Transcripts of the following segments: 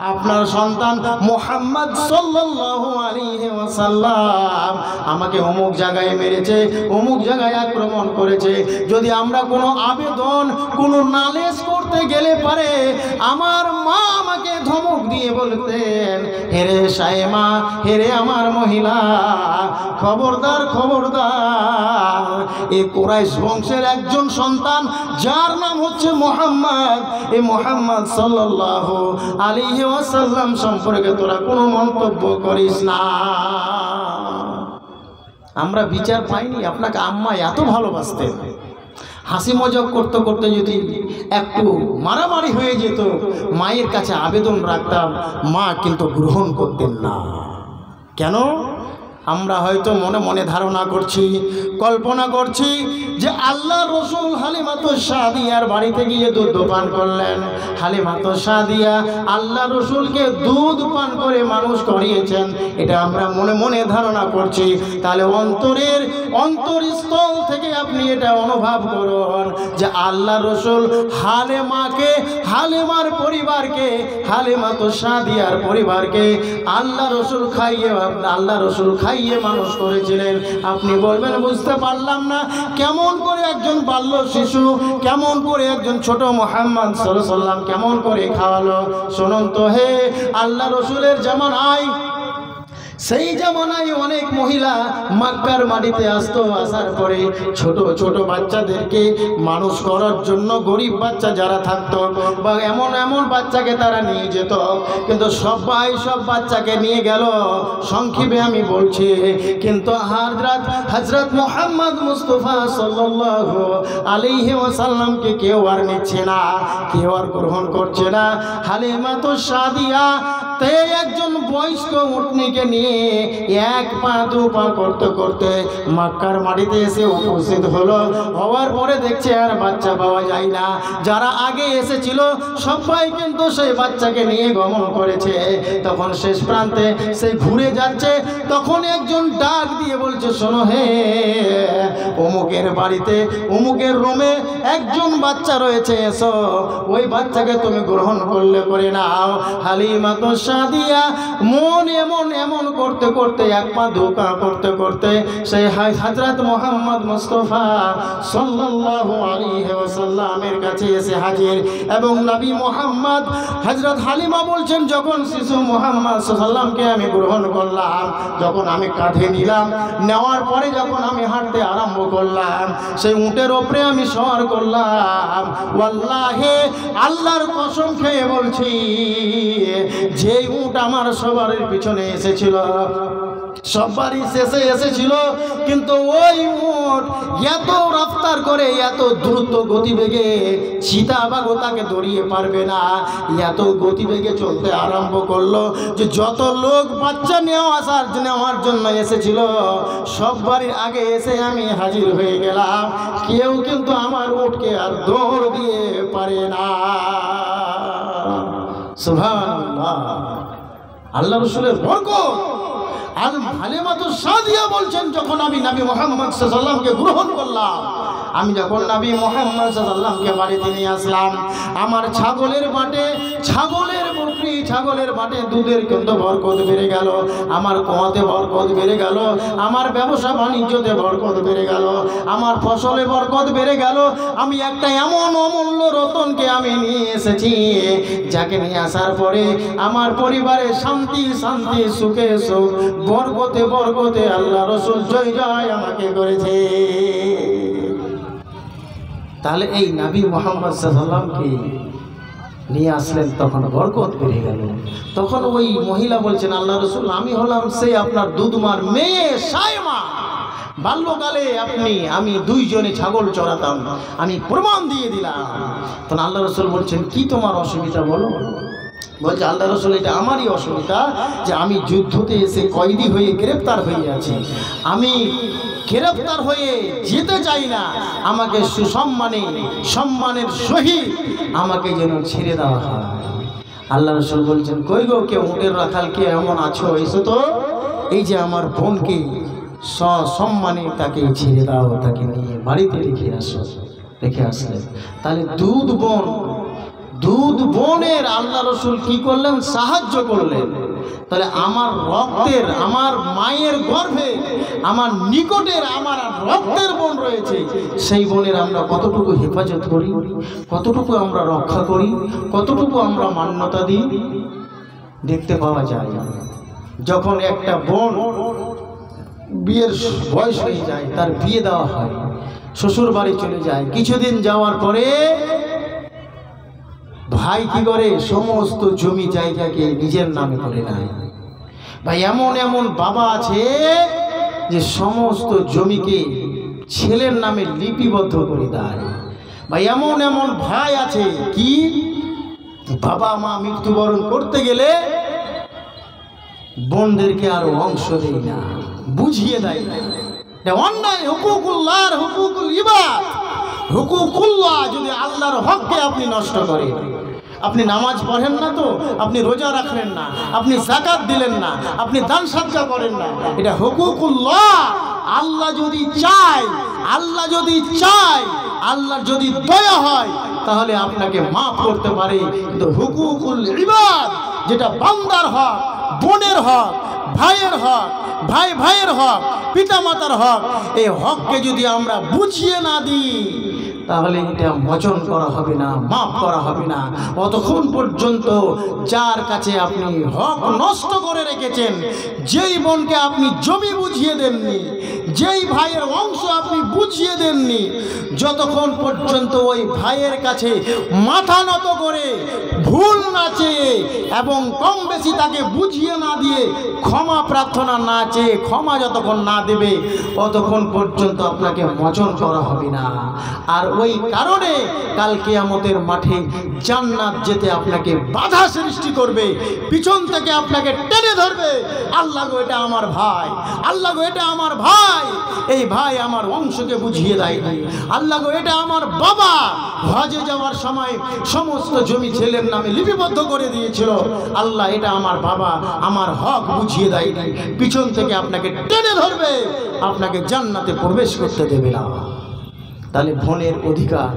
আপনার সন্তান মুহাম্মদ সাল্লাল্লাহু আলাইহি ওয়াসাল্লাম আমাকে অমুক জায়গায় মেরেছে, অমুক জায়গায় আক্রমণ করেছে। যদি আমরা কোনো আবেদন, কোনো নালিশ করতে গেলে পারে আমার মা আমাকে ধমক দিয়ে বলতেন, হেরে সাইমা, হেরে আমার মহিলা, খবরদার খবরদার, এই কুরাইশ বংশের একজন সন্তান যার নাম হচ্ছে মুহাম্মদ, এই মুহাম্মদ সাল্লাল্লাহু আলাইহি ওয়াসাল্লাম সম্পর্কে তোরা কোনো মন্তব্য করিস না। আমরা বিচার পাইনি, আপনাকে আম্মা এত ভালোবাসতেন, হাসি মজাক করতে করতে যদি একটু মারামারি হয়ে যেত মায়ের কাছে আবেদন রাখতাম, মা কিন্তু গ্রহণ করতেন না। কেন? আমরা হয়তো মনে মনে ধারণা করছি, কল্পনা করছি যে আল্লাহ রসুল হালিমাতুস সাদিয়ার বাড়িতে গিয়ে দুধ পান করলেন, হালিমাতুস সাদিয়া আল্লাহ রসুলকে দুধ পান করে মানুষ করিয়েছেন, এটা আমরা মনে মনে ধারণা করছি। তাহলে অন্তরস্থল থেকে আপনি এটা অনুভব করুন যে আল্লাহ রসুল হালিমাকে, হালিমার পরিবারকে, হালিমাতুস সাদিয়ার পরিবারকে আল্লাহ রসুল খাইয়ে মানুষ করেছিলেন। আপনি বলবেন বুঝতে পারলাম না, কেমন করে একজন বাল্য শিশু, কেমন করে একজন ছোট মুহাম্মদ সাল্লাল্লাহু আলাইহি ওয়াসাল্লাম কেমন করে খাওয়ালো? শুনুন তো, হে আল্লাহ রসুলের জামানায়, সেই জামানায় অনেক মহিলা মক্কার মাটিতে আসতো, আসার পরে ছোট ছোট বাচ্চাদেরকে মানুষ করার জন্য গরিব বাচ্চা যারা থাকতো বা এমন বাচ্চাকে তারা নিয়ে যেত, কিন্তু সব বাচ্চাকে নিয়ে গেল। সংক্ষেপে আমি বলছি, কিন্তু হযরত মুহাম্মদ মুস্তাফা সাল্লাল্লাহু আলাইহি ওয়াসাল্লামকে কেউ আর নিচ্ছে না, কেউ আর গ্রহণ করছে না। হালিমাতুস সাদিয়া তে একজন বয়স্ক উটনিকে নিয়ে এক পা দু পা করতে করতে মক্কার মাটিতে এসে উপস্থিত হলো। হওয়ার পরে দেখছে আর বাচ্চা পাওয়া যায় না। যারা আগে এসেছিল সবাই কিন্তু সেই বাচ্চাকে নিয়ে গমন করেছে। তখন শেষ প্রান্তে সে ঘুরে যাচ্ছে, তখন একজন ডাক দিয়ে বলছে, শোনো হে, অমুকের বাড়িতে অমুকের রুমে একজন বাচ্চা রয়েছে, এসো ওই বাচ্চাকে তুমি গ্রহণ করলে করে নাও। হালিমাতুস সাদিয়া মন এমন করতে করতে এক পা দু পা করতে করতে সেই হযরত মুহাম্মদ মুস্তাফা সাল্লাল্লাহু আলাইহি ওয়াসাল্লামের কাছে এসে হাজির। এবং নবী মুহাম্মদ হযরত হালিমা বলছেন, যখন শিশু মুহাম্মদ সাল্লাল্লাহু আলাইহি ওয়াসাল্লামকে আমি গ্রহণ করলাম, যখন আমি কাঁধে নিলাম, নেওয়ার পরে যখন আমি হাঁটতে আরম্ভ করলাম, সেই উটের ওপরে আমি সওয়ার করলাম, ওয়াল্লাহি আল্লাহর কসম খেয়ে বলছি, যে উট আমার সবারের পিছনে এসেছিল, সবারই শেষে এসেছিল, কিন্তু ওই উট এত রফতার করে, এত দ্রুত গতিবেগে, চিতাবাঘও তাকে দৌড়িয়ে পারবে না, এত গতিবেগে চলতে আরম্ভ করলো যে যত লোক বাচ্চা নেওয়ার জন্য এসেছিল সবারই আগে এসে আমি হাজির হয়ে গেলাম। কেউ কিন্তু আমার উটকে আর দৌড় দিয়ে পারে না। সুবহানাল্লাহ, আল্লাহ রাসূলের বরকত। আর হালিমাতুস সাদিয়া বলছেন, যখন আমি নবী মুহাম্মদ সাল্লাল্লাহু আলাইহি ওয়াসাল্লামকে গ্রহণ করলাম, আমি যখন নবী মুহাম্মদ সাল্লাল্লাহু আলাইহি ওয়াসাল্লামকে বাড়িতে নিয়ে আসলাম, আমার ছাগলের বাটে, ছাগলের বাটে দুধের কিন্তু বরকত বেড়ে গেল, আমার কোয়াতে বরকত বেড়ে গেল, আমার ব্যবসা বাণিজ্যতে বরকত বেড়ে গেল, আমার ফসলে বরকত বেড়ে গেল। আমি একটা এমন অমূল্য রতনকে আমি নিয়ে এসেছি, যাকে নিয়ে আসার পরে আমার পরিবারে শান্তি সুখে সুখ, বরকতে আল্লাহ রাসূল জয় আমাকে করেছে। তাহলে এই নবী মুহাম্মদ সাল্লাল্লাহু আলাইহি ওয়াসাল্লামকে নিয়ে আসলেন, তখন বরকত বেড়ে গেল। তখন ওই মহিলা বলছেন, আল্লাহ রাসূল, আমি হলাম সেই আপনার দুধমার মেয়ে সাইমা, বাল্যকালে আমি দুইজনে ছাগল চড়াতাম, আমি প্রমাণ দিয়ে দিলাম। তখন আল্লাহ রাসূল বলছেন, কি তোমার অসুবিধা বলো? বলছে, আল্লাহ রাসূল, এটা আমারই অসুবিধা যে আমি যুদ্ধতে এসে কয়েদি হয়ে গ্রেফতার হয়ে আছি, আমি গ্রেফতার হয়ে যেতে চাই না, আমাকে সম্মানের সহিত আমাকে যেন ছেড়ে দেওয়া হয়। আল্লাহ রাসূল বলছেন, কই গো, কে উটের রাখাল কে এমন আছো, এসো তো, এই যে আমার বোনকে সসম্মানে তাকে ছেড়ে দাও, তাকে নিয়ে বাড়িতে রেখে আসলেন। তাহলে দুধ বোনের আল্লাহ রসুল কি করলেন? সাহায্য করলেন। তাহলে আমার রক্তের, আমার মায়ের গর্ভে, আমার নিকটের, আমার রক্তের বোন রয়েছে, সেই বোনের আমরা কতটুকু হেফাজত করি, কতটুকু আমরা রক্ষা করি, কতটুকু আমরা মান্যতা দিই, দেখতে পাওয়া যায়। যখন একটা বোন বিয়ের বয়স হয়ে যায়, তার বিয়ে দেওয়া হয়, শ্বশুর বাড়ি চলে যায়, কিছুদিন যাওয়ার পরে ভাই কি করে? সমস্ত জমি জায়গাকে নিজের নামে করে নেয়। ভাই এমন এমন বাবা আছে যে সমস্ত জমিকে ছেলের নামে লিপিবদ্ধ করে দেয়। ভাই এমন এমন ভাই আছে কি, বাবা মা মৃত্যুবরণ করতে গেলে বোনদেরকে আরো অংশ দেয় না, বুঝিয়ে দেয় না। অন্যায়, হুকুকুল্লাহ, হুকুকুল ইবাদ, হুকুকুল্লাহ। যদি আল্লাহর হককে আপনি নষ্ট করেন, আপনি নামাজ পড়েন না তো, আপনি রোজা রাখলেন না, আপনি যাকাত দিলেন না, আপনি দান সদকা করেন না, এটা হুকুকুল্লাহ। আল্লাহ যদি চায়, আল্লাহ যদি চায়, আল্লাহর যদি দয়া হয়, তাহলে আপনাকে মাফ করতে পারে। কিন্তু হুকুকুল ইবাদ, যেটা বান্দার হক, বোনের হক, ভাইয়ের হক, ভাই ভাইয়ের হক, পিতা মাতার হক, এই হককে যদি আমরা বুঝিয়ে না দিই, তাহলে এটা মোচন করা হবে না, মাফ করা হবে না। অতক্ষণ পর্যন্ত যার কাছে আপনি হক নষ্ট করে রেখেছেন, যেই বোনকে আপনি জমি বুঝিয়ে দেননি, যেই ভাইয়ের অংশ আপনি বুঝিয়ে দেননি, যতক্ষণ পর্যন্ত ওই ভাইয়ের কাছে মাথা নত করে, ভুল না চেয়ে এবং কম বেশি তাকে বুঝিয়ে না দিয়ে, ক্ষমা প্রার্থনা না চেয়ে ক্ষমা যতক্ষণ না দেবে, ততক্ষণ পর্যন্ত আপনাকে মোচন করা হবে না। আর ওই কারণে কাল কিয়ামতের মাঠে জান্নাত যেতে আপনাকে বাধা সৃষ্টি করবে, পিছন থেকে আপনাকে টেনে ধরবে। আল্লাহ গো, এটা আমার ভাই, আল্লাহ গো, এটা আমার ভাই, এই ভাই আমার বংশকে বুঝিয়ে দেয়নি। আল্লাহ গো, এটা আমার বাবা হজে যাওয়ার সময় সমস্ত জমি ছেলের নামে লিপিবদ্ধ করে দিয়েছিল। আল্লাহ, এটা আমার বাবা আমার হক বুঝিয়ে দেয়নি। পিছন থেকে আপনাকে টেনে ধরবে, আপনাকে জান্নাতে প্রবেশ করতে দেবে না। তাহলে বোনের অধিকার,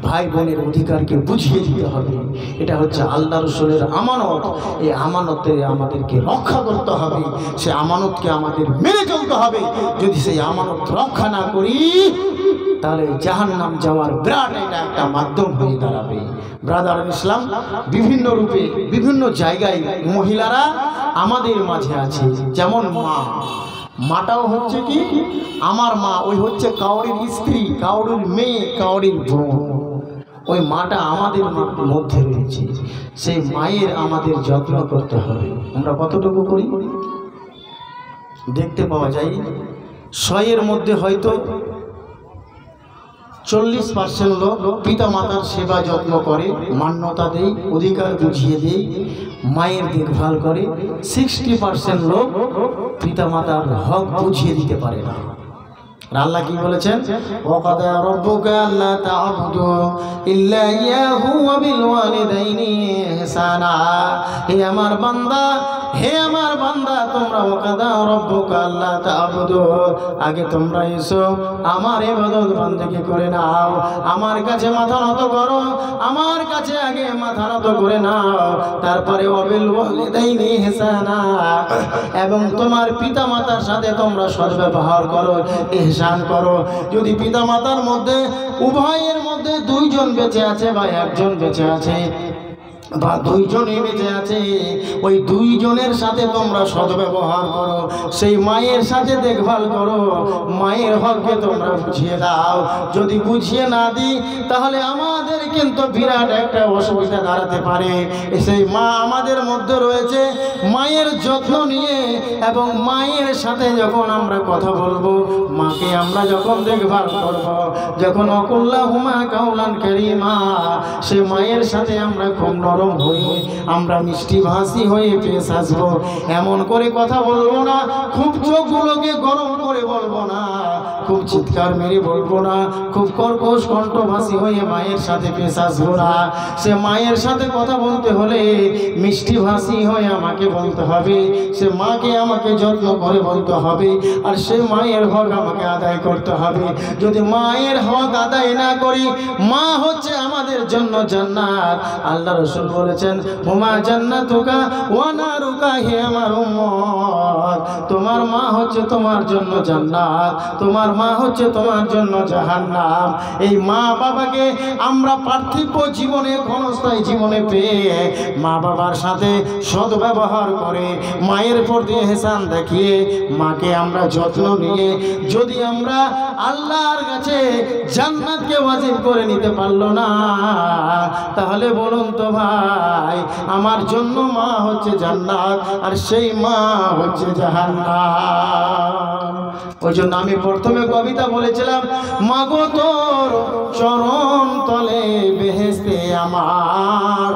ভাই বোনের অধিকারকে বুঝিয়ে দিতে হবে। এটা হচ্ছে আল্লাহ রসুলের আমানত। এই আমানতে আমাদেরকে রক্ষা করতে হবে, সে আমানতকে আমাদের মেনে চলতে হবে। যদি সেই আমানত রক্ষা না করি, তাহলে জাহান্নাম যাওয়ার বিরাট এটা একটা মাধ্যম হয়ে দাঁড়াবে। ব্রাদার ইসলাম, বিভিন্ন রূপে বিভিন্ন জায়গায় মহিলারা আমাদের মাঝে আছে। যেমন মা, মাটাও হচ্ছে কি আমার মা, ওই হচ্ছে কাউরির স্ত্রী, কাউরির মেয়ে, কাউরির বোন। ওই মাটা আমাদের মধ্যে রয়েছে, সেই মায়ের আমাদের যত্ন করতে হবে। আমরা কতটুকু করি দেখতে পাওয়া যায়। 100-এর মধ্যে হয়তো 40% লোক পিতা মাতার সেবা যত্ন করে, মান্যতা দেয়, অধিকার বুঝিয়ে দেয়, মায়ের দেখভাল করে। 60% লোক পিতা মাতার হক বুঝিয়ে দিতে পারে না। আল্লাহ কি বলেছেন? ওয়াকাদা রাব্বুকা আল্লা তা'বুদু ইল্লা ইয়াহু ওয়া বিল ওয়ালিদাইনি ইহসানা। হে আমার বান্দা, হে আমার বান্দা, তোমরা ওয়াকাদা রাব্বুকা আল্লা তা'বুদু, আগে তোমরা এসো আমার ইবাদত বন্দেগী করে নাও, আমার কাছে মাথা নত করো, আমার কাছে আগে মাথা নত করে নাও, তারপরে ওয়া বিল ওয়ালিদাইনি ইহসানা, এবং তোমার পিতা মাতার সাথে তোমরা সদ্ব্যবহার করো, ইহসান করো। যদি পিতা মাতার মধ্যে উভয়ের মধ্যে 2 জন বেঁচে আছে বা 1 জন বেঁচে আছে বা 2 জনই বেঁচে আছে, ওই 2 জনের সাথে তোমরা সদ্ব্যবহার করো, সেই মায়ের সাথে দেখভাল করো, মায়ের হককে তোমরা বুঝিয়ে দাও। যদি বুঝিয়ে না দিই, তাহলে আমাদের কিন্তু বিরাট একটা অসুবিধা দাঁড়াতে পারে। সেই মা আমাদের মধ্যে রয়েছে, মায়ের যত্ন নিয়ে এবং মায়ের সাথে যখন আমরা কথা বলবো, মাকে আমরা যখন দেখভাল করব, যখন অকুল্লাহুমা কাউলান কারীমা, সে মায়ের সাথে আমরা খুব নরম হয়ে, আমরা মিষ্টি ভাষী হয়ে পেশ আসবো। এমন করে কথা বলবো না, খুব চোখগুলোকে গরম করে বলবো না, খুব চিৎকার মেরে বলবো না, খুব কর্কশ কণ্ঠভাষী হয়ে মায়ের সাথে পেশ আসবো না। সে মায়ের সাথে কথা বলতে হলে মিষ্টি ভাষী হয়ে আমাকে বলতে হবে। সে মাকে আমাকে যত্ন করে বলতে হবে, আর সে মায়ের হক আমাকে আদায় করতে হবে। যদি মায়ের হক আদায় না করি, মা হচ্ছে আমাদের জন্য জান্নাত। আল্লাহ রাসূল বলেছেন, হুমা জান্নাতুকা ওয়া নারুকা, হে আমার উম্মত, তোমার মা হচ্ছে তোমার জন্য জান্নাত, তোমার মা হচ্ছে তোমার জন্য জাহান্নাম। এই মা বাবাকে আমরা পার্থিব জীবনে, ক্ষণস্থায়ী জীবনে পেয়ে মা বাবার সাথে সদ্ব্যবহার করে, মায়ের প্রতি ইহসান দেখিয়ে, মাকে আমরা যত্ন নিয়ে যদি আমরা আল্লাহর কাছে জান্নাতকে ওয়াজিব করে নিতে পারলো না, তাহলে বলুন তো ভাই, আমার জন্য মা হচ্ছে জান্নাত আর সেই মা হচ্ছে জাহান্নাম। ওই জন্য আমি প্রথমে কবিতা বলেছিলাম, মাগো তোর চরণ তলে বেহেশতে আমার,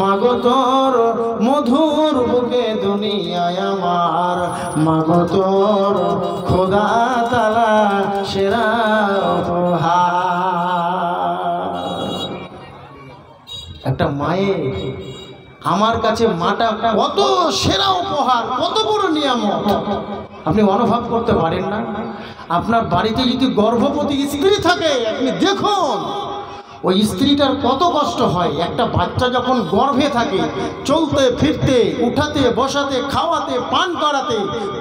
মাগো তোর মধুর বুকে দুনিয়ায় আমার, মাগো তোর খোদা তাআলা সেরা উপহার। একটা মায়ের আমার কাছে মাটা কত সেরা উপহার, কত বড় নিয়ামত আপনি অনুভব করতে পারেন না। আপনার বাড়িতে যদি গর্ভবতী স্ত্রী থাকে, আপনি দেখুন ওই স্ত্রীটার কত কষ্ট হয়। একটা বাচ্চা যখন গর্ভে থাকে, চলতে ফিরতে, উঠাতে বসাতে, খাওয়াতে, পান করাতে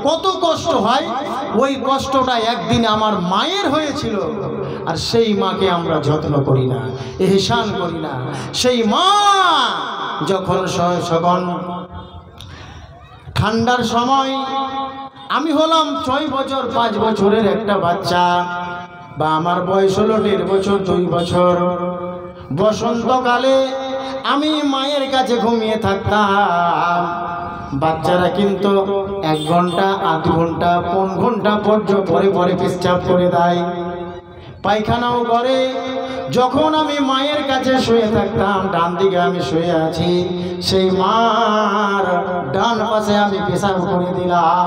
কত কষ্ট হয়। ওই কষ্টটা একদিন আমার মায়ের হয়েছিল, আর সেই মাকে আমরা যত্ন করি না, ইহসান করি না। সেই মা যখন ঠান্ডার সময়, আমি হলাম 6 বছর 5 বছরের একটা বাচ্চা, বা আমার বয়স হলো 1.5 বছর 2 বছর, বসন্তকালে আমি মায়ের কাছে ঘুমিয়ে থাকতাম। বাচ্চারা কিন্তু 1 ঘন্টা 8 ঘন্টা 5 ঘন্টা পরে পরে পেশাব করে দেয়, পায়খানাও করে। যখন আমি মায়ের কাছে শুয়ে থাকতাম, ডান দিকে আমি শুয়ে আছি, সেই মার ডান পাশে আমি পেশাব করে দিলাম।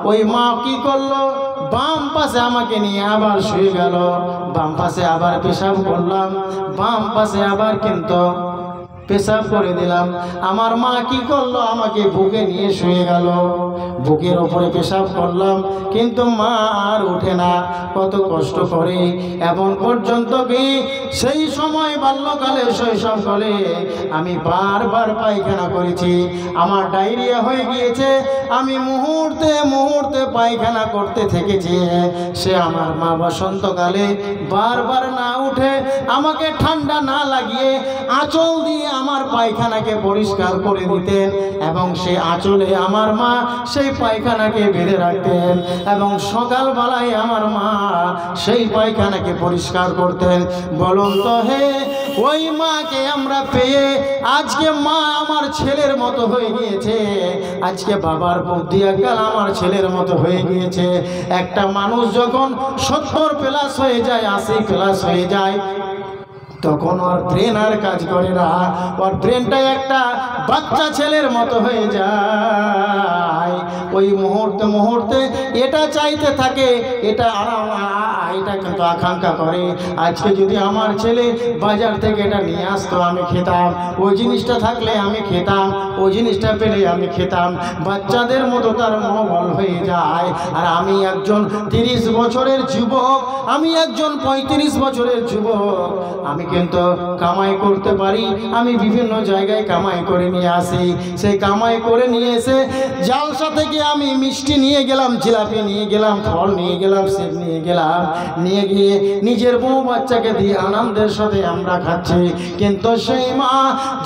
ওই মা কি করলো, বাম পাশে আমাকে নিয়ে আবার শুয়ে গেল, বাম পাশে আবার পেশাব করলাম, বাম পাশে আবার কিন্তু পেশাব করে দিলাম। আমার মা কি করলো, আমাকে বুকে নিয়ে শুয়ে গেল, বুকের ওপরে পেশাব করলাম, কিন্তু মা আর উঠে না, কত কষ্ট করে। এমন পর্যন্ত কি সেই সময় বাল্যকালে, শৈশবকালে আমি বারবার পায়খানা করেছি, আমার ডায়রিয়া হয়ে গিয়েছে, আমি মুহূর্তে মুহূর্তে পায়খানা করতে থেকেছি। সে আমার মা বসন্তকালে বারবার না উঠে আমাকে ঠান্ডা না লাগিয়ে আঁচল দিয়ে আমার পায়খানাকে পরিষ্কার করে দিতেন, এবং সে আঁচলে আমার মা সেই পায়খানাকে বেঁধে রাখতেন, এবং সকালবেলায় আমার মা সেই পায়খানাকে পরিষ্কার করতেন। বলুন তো হে, ওই মাকে আমরা পেয়ে আজকে মা আমার ছেলের মতো হয়ে গিয়েছে, আজকে বাবার বুদ্ধি আক্কেল আমার ছেলের মতো হয়ে গিয়েছে। একটা মানুষ যখন 70+ হয়ে যায়, 80+ হয়ে যায়, তখন ওর ব্রেন আর কাজ করে না, ওর ব্রেনটা একটা বাচ্চা ছেলের মতো হয়ে যায়। ওই মুহূর্তে মুহূর্তে এটা চাইতে থাকে, এটা এটা কিন্তু আকাঙ্ক্ষা করে, আজকে যদি আমার ছেলে বাজার থেকে এটা নিয়ে আসতো আমি খেতাম, ওই জিনিসটা থাকলে আমি খেতাম, ওই জিনিসটা পেলে আমি খেতাম। বাচ্চাদের মতো তার মনোবল হয়ে যায়। আর আমি একজন 30 বছরের যুবক, আমি একজন 35 বছরের যুবক, আমি কিন্তু কামাই করতে পারি, আমি বিভিন্ন জায়গায় কামাই করে নিয়ে আসি। সেই কামাই করে নিয়ে এসে জালসা থেকে আমি মিষ্টি নিয়ে গেলাম, জিলাপি নিয়ে গেলাম, ফল নিয়ে গেলাম, সেব নিয়ে গেলাম, নিয়ে গিয়ে নিজের বউ বাচ্চাকে দিয়ে আনন্দের সাথে আমরা খাচ্ছি। কিন্তু সেই মা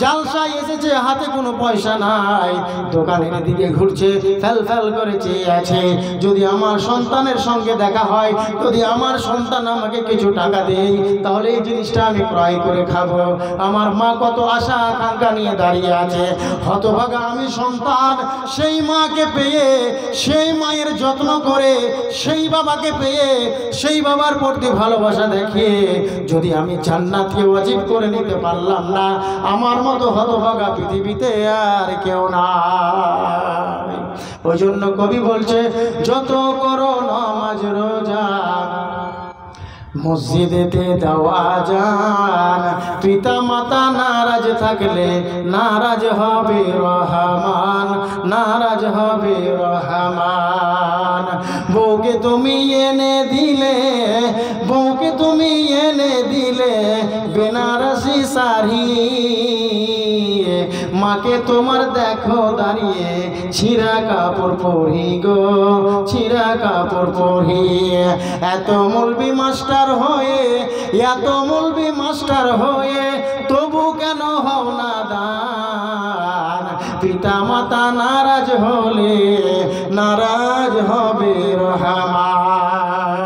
জালসায় এসেছে, হাতে কোনো পয়সা নাই, দোকানের দিকে ঘুরছে, ফেল ফেল করে চেয়ে আছে, যদি আমার সন্তানের সঙ্গে দেখা হয়, যদি আমার সন্তান আমাকে কিছু টাকা দেয়, তাহলে এই জিনিসটা আমি ক্রয় করে খাবো। আমার মা কত আশা আকাঙ্ক্ষা নিয়ে দাঁড়িয়ে আছে। হতভাগা আমি সন্তান, সেই মাকে পেয়ে, সেই মায়ের যত্ন করে, সেই বাবাকে পেয়ে, সেই বাবার প্রতি ভালোবাসা দেখিয়ে যদি আমি জান্নাতকে ওয়াজিব করে নিতে পারলাম না, আমার মতো হতভাগা পৃথিবীতে আর কেউ নাই। ওই জন্য কবি বলছে, যত করো নামাজ রোজা, মসজিদেতে দেওয়া যান, পিতা মাতা নারাজ থাকলে নারাজ হবে রহমান, নারাজ হবে রহমান। বউকে তুমি এনে দিলে, বউকে তুমি এনে দিলে বেনারসি শাড়ি, মাকে তোমার দেখো দাঁড়িয়ে ছিঁড়া কাপড় পরি গো, ছিঁড়া কাপড় পরি। এত মৌলবি মাস্টার হয়ে, এত মৌলবি মাস্টার হয়ে তবু কেন হও না দান? পিতা মাতা নারাজ হলে নারাজ হবে রহমান।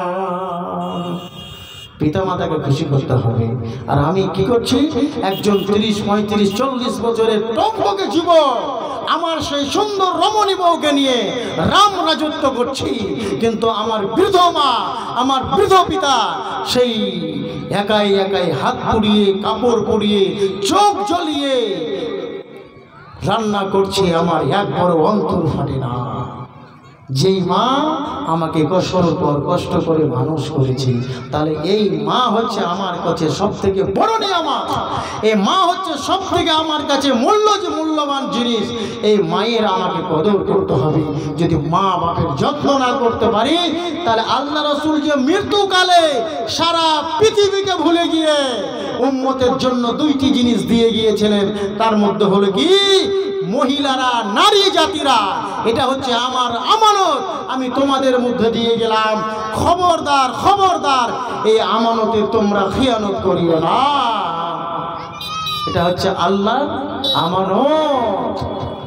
পিতা মাতাকে খুশি করতে হবে। আর আমি কি করছি? একজন 30, 35, 40 বছরের টকবকে যুবক আমার সেই সুন্দর রমণী বউকে নিয়ে রাম রাজত্ব করছি, কিন্তু আমার বৃদ্ধ মা, আমার বৃদ্ধ পিতা সেই একাই একাই হাত পুড়িয়ে, কাপড় পরিয়ে, চোখ জ্বলিয়ে রান্না করছে। আমার এক বড় অন্তর ফাটে না। যেই মা আমাকে কষ্টর পর কষ্ট করে মানুষ করেছে, তাহলে এই মা হচ্ছে আমার কাছে সব থেকে বড় নিয়ামত। এই মা হচ্ছে সব থেকে আমার কাছে মূল্যবান জিনিস। এই মায়ের আমাকে কদর করতে হবে। যদি মা বাপের যত্ন না করতে পারি, তাহলে আল্লাহ রাসূল যে মৃত্যুকালে সারা পৃথিবীকে ভুলে গিয়ে উম্মতের জন্য 2টি জিনিস দিয়ে গিয়েছিলেন। তার মধ্যে হলো কি? মহিলারা, নারী জাতিরা, এটা হচ্ছে আমার আমানত, আমি তোমাদের মধ্যে দিয়ে গেলাম। খবরদার, খবরদার, এই আমানতে তোমরা খিয়ানত করিও না। এটা হচ্ছে আল্লাহর আমানত।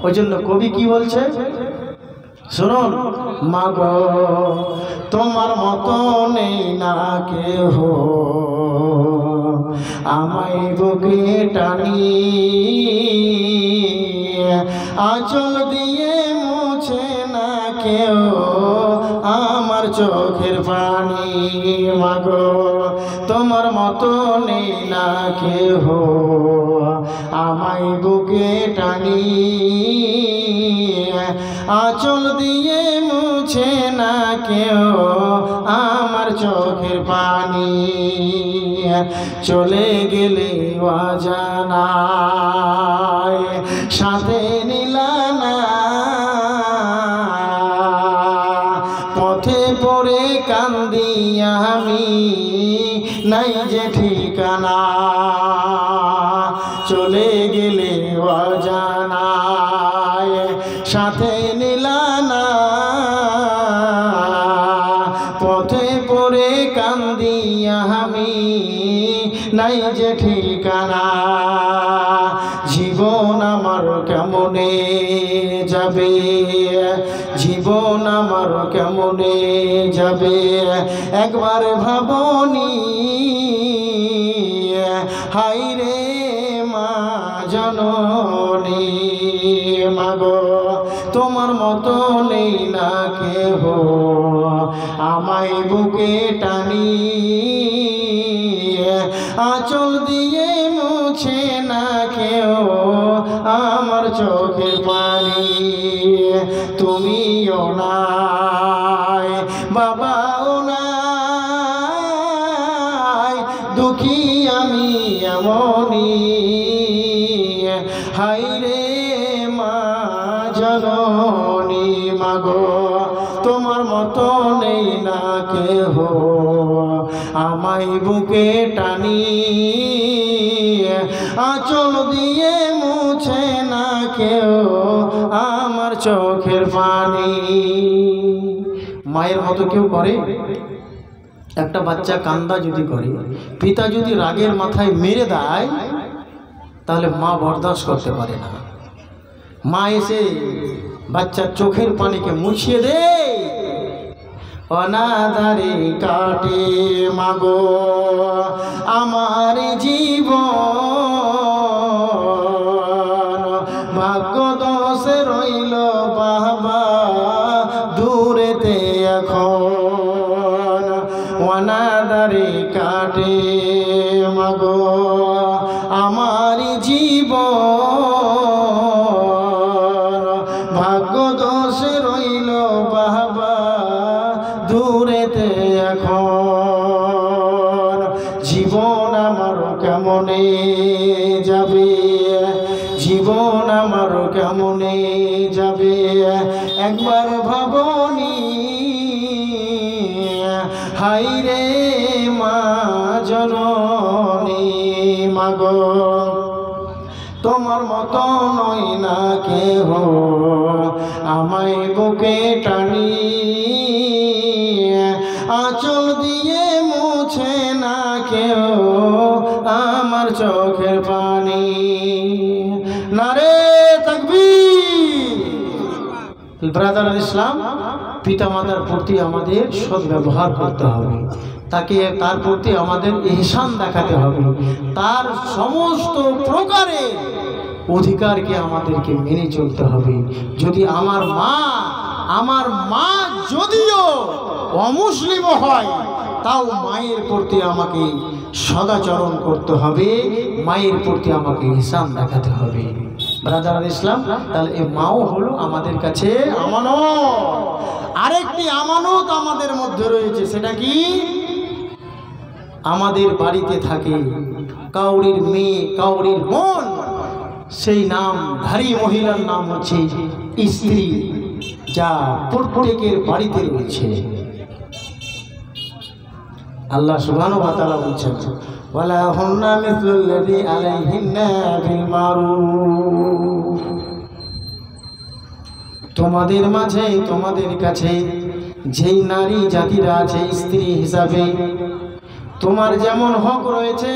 ওই জন্য কবি কি বলছে শুনুন, মাগো তোমার মতো নেই না কেহ, আমায় বুকে টানি আঁচল দিয়ে মুছে না কেউ আমার চোখের পানি। মাগো তোমার মতো নেই না কেহ, আমায় বুকে টানি আঁচল দিয়ে মুছে না কেউ আমার চোখের পানি। চলে গেলে অজানায় সাথে নিলা না, পথে পড়ে কান্দি আমি নাই যে ঠিকানা। চলে গেলে অজানায় সাথে নিলা না, পথে পড়ে কান্দি আমি নাই যে ঠিকানা। জীবন আমার কেমনে যাবে, জীবন আমার কেমনে যাবে একবার ভাবনি। হাই রে মা জননী, মাগো তোমার মতো নেই না কেহ, আমায় বুকে টানি আঁচল দিয়ে মুছে না কেউ আমার চোখের পানি। তুমিও নাই, বাবাও নাই, দুঃখী আমি এমনি। হাই রে মা জননী, মাগো তোমার মতো নেই না কেহ, আমায় বুকে টানি আঁচল দিয়ে মুছে না কেউ আমার চোখের পানি। মায়ের মতো কেউ করে? একটা বাচ্চা কান্দা যদি করে, পিতা যদি রাগের মাথায় মেরে দেয়, তাহলে মা বরদাস্ত করতে পারে না। মা এসে বাচ্চার চোখের পানিকে মুছিয়ে দেয়। অনাদারে কাটে মাগো আমার জীবন, ভাগ্য দোষে রইল বাবা দূরেতে এখন। অনাদারে কাটে মাগো আমার জীবন, ভাগ্য দোষে রইল বাবা দূরেতে এখন। জীবন আমার কেমনে যাবে, জীবন আমার কেমনে যাবে। হিসাবে একবার ভাবনি হাই রে মা জননী মাগো তোমার মতো নয় না কেহ আমায় বুকে টানি আঁচল দিয়ে মুছে না কেউ আমার চোখের পানি নারে তাকবীর। ব্রাদার ইসলাম, পিতা মাতার প্রতি আমাদের সদ্ব্যবহার করতে হবে, তাকে তার প্রতি আমাদের ইহসান দেখাতে হবে, তার সমস্ত প্রকারের অধিকারকে আমাদেরকে মেনে চলতে হবে। যদি আমার মা যদিও অমুসলিম হয় তাও মায়ের প্রতি আমাকে সদাচরণ করতে হবে, মায়ের প্রতি আমাকে ইহসান দেখাতে হবে। ব্রাদার ইসলাম, তাহলে এই মাও হলো আমাদের কাছে আমানত। আরেকটি আমানত আমাদের মধ্যে রয়েছে, সেটা কি? আমাদের বাড়িতে থাকে কাউরির মেয়ে, কাউরির বোন, সেই নামধারী মহিলার নাম হচ্ছে স্ত্রী, যা প্রত্যেকের বাড়িতে রয়েছে। আল্লাহ সুবহানাহু ওয়া তাআলা বলছেন ওয়ালা হুন্না মিসলুল্লাযী আলাইহিন্না বিল মারুফ। তোমাদের মাঝে, তোমাদের কাছে যেই নারী জাতিরা আছে স্ত্রী হিসাবে, তোমার যেমন হক রয়েছে,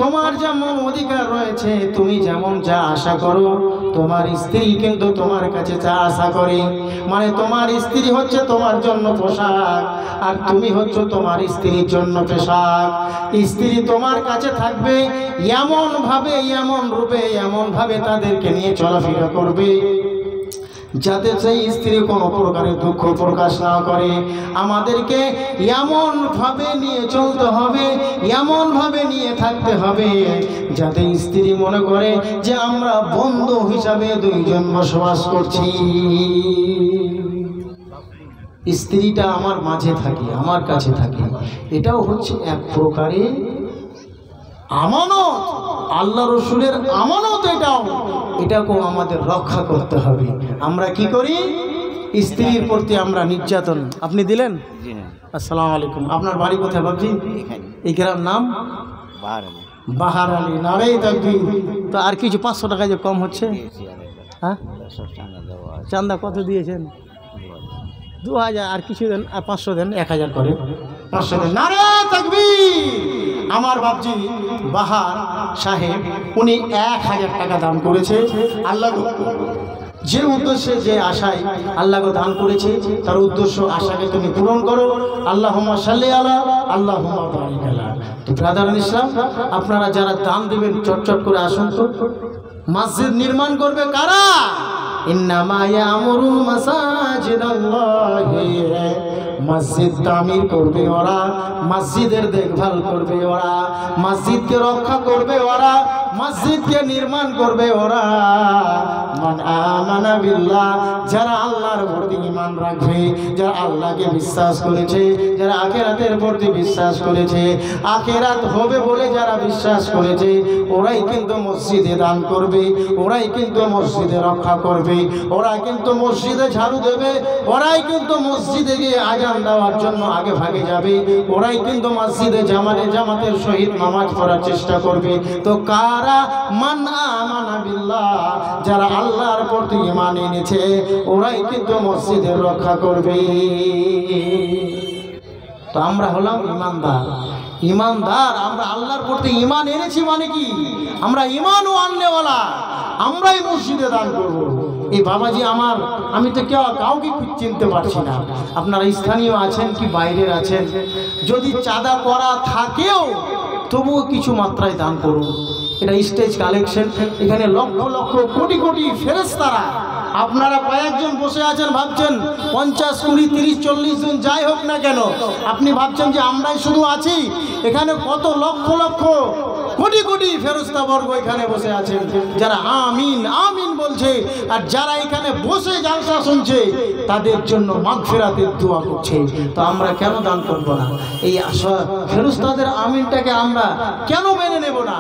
তোমার যেমন অধিকার রয়েছে, তুমি যেমন যা আশা করো, তোমার স্ত্রী কিন্তু তোমার কাছে যা আশা করে। মানে তোমার স্ত্রী হচ্ছে তোমার জন্য পোশাক, আর তুমি হচ্ছে তোমার স্ত্রীর জন্য পোশাক। স্ত্রী তোমার কাছে থাকবে এমন ভাবে, এমন রূপে, এমন ভাবে তাদেরকে নিয়ে চলাফেরা করবে যাতে সেই স্ত্রী কোনো প্রকারের দুঃখ প্রকাশ না করে। আমাদেরকে এমন ভাবে নিয়ে চলতে হবে, এমন ভাবে নিয়ে থাকতে হবে যাতে স্ত্রী মনে করে যে আমরা বন্ধু হিসাবে দুইজন বসবাস করছি। স্ত্রীটা আমার মাঝে থাকে, আমার কাছে থাকে, এটাও হচ্ছে এক প্রকারের আমানত, আল্লাহ রসুলের আমানত। এটাকেও আমাদের রক্ষা করতে হবে। আমরা কি করি? স্ত্রীর প্রতি আমরা নির্যাতন। আপনি দিলেন? আসসালামু আলাইকুম। আপনার বাড়ি কোথায় বাবজি? এই গ্রাম নাম বাহার আলী। নারে তাকবীর। তো আর কিছু 500 টাকা যে কম হচ্ছে, হ্যাঁ চান্দা কত দিয়েছেন? 2000। আর কিছু দেন, আর 500 দেন, 1000 করে 500 দেন। নারে তাকবীর। আমার বাবজি বাহার সাহেব, উনি 1000 টাকা দান করেছে। আল্লাহ যে উদ্দেশ্যে, যে আশায় আল্লাহকে দান করেছে, তার উদ্দেশ্য আশাকে তুমি পূরণ করো। আল্লাহুম্মা সাল্লি আলা, আল্লাহুম্মা বারিক আলা। তো ব্রাদার ইসলাম, আপনারা যারা দান দেবেন চটচট করে আসুন তো। মসজিদ নির্মাণ করবে কারা? ইন্নামা ইয়ামুরু মাসাজিদাল্লাহি, মসজিদ তামির করবে ওরা, মসজিদের দেখভাল করবে ওরা, মসজিদকে রক্ষা করবে ওরা, মসজিদকে নির্মাণ করবে ওরা। মান আমানা বিল্লাহ, যারা আল্লাহর প্রতি ঈমান রাখবে, যারা আল্লাহকে বিশ্বাস করেছে, যারা আখিরাতের প্রতি বিশ্বাস করেছে, আখিরাত হবে বলে যারা বিশ্বাস করেছে, ওরাই কিন্তু মসজিদে দান করবে, ওরাই কিন্তু মসজিদে রক্ষা করবে, ওরাই কিন্তু মসজিদে ঝাড়ু দেবে, ওরাই কিন্তু মসজিদে গিয়ে আজান দেওয়ার জন্য আগে ভাগে যাবে, ওরাই কিন্তু মসজিদে জামাতের সহিত নামাজ পড়ার চেষ্টা করবে। তো কারা? মান আমানা বিল্লাহ, যারা আল্লাহর প্রতি ঈমান এনেছে, ওরাই কিন্তু মসজিদের রক্ষা করবে। তো আমরা হলাম ইমানদার। ইমানদার, আমরা আল্লাহর প্রতি ঈমান এনেছি মানে কি? আমরা ঈমানও আনলেওয়ালা, আমরাই মসজিদে দান করব। এই বাবাজি আমার, আমি তো কাউকে চিনতে পারছি না। আপনারা স্থানীয় আছেন কি বাইরের আছেন? যদি চাঁদা করা থাকেও তবুও কিছু মাত্রায় দান করুন। এটা স্টেজ কালেকশন, এখানে লক্ষ লক্ষ কোটি কোটি ফেরেশতারা। আপনারা কয়েকজন বসে আছেন, ভাবছেন 50, 20, 30, 40 জন যাই হোক না কেন, আপনি ভাবছেন যে আমরাই শুধু আছি। এখানে কত লক্ষ লক্ষ কোটি কোটি ফেরেশতাবর্গ এখানে বসে আছেন, যারা আমিন আমিন বলছে, আর যারা এখানে বসে জালসা শুনছে তাদের জন্য মাগফিরাতের দোয়া করছে। তো আমরা কেন দান করব না? এই ফেরেশতাদের আমিনটাকে আমরা কেন মেনে নেব না?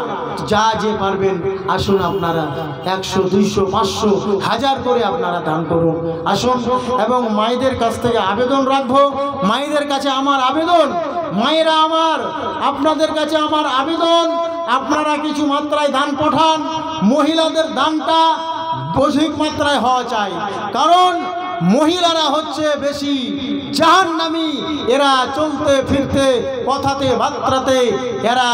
যা যে পারবেন আসুন, আপনারা 100, 200, 500, 1000 করে আপনারা দান করুন। আসুন, এবং মায়েদের কাছ থেকে আবেদন রাখবো, মায়েদের কাছে আমার আবেদন, মায়েরা আমার, আপনাদের কাছে আমার আবেদন, আপনারা কিছু মাত্রায় দান পাঠান। মহিলাদের দানটা অধিক মাত্রায় হওয়া চাই, কারণ মহিলারা হচ্ছে বেশি জাহান্নামী। এরা চলতে ফিরতে কথাতে বার্তাতে এরা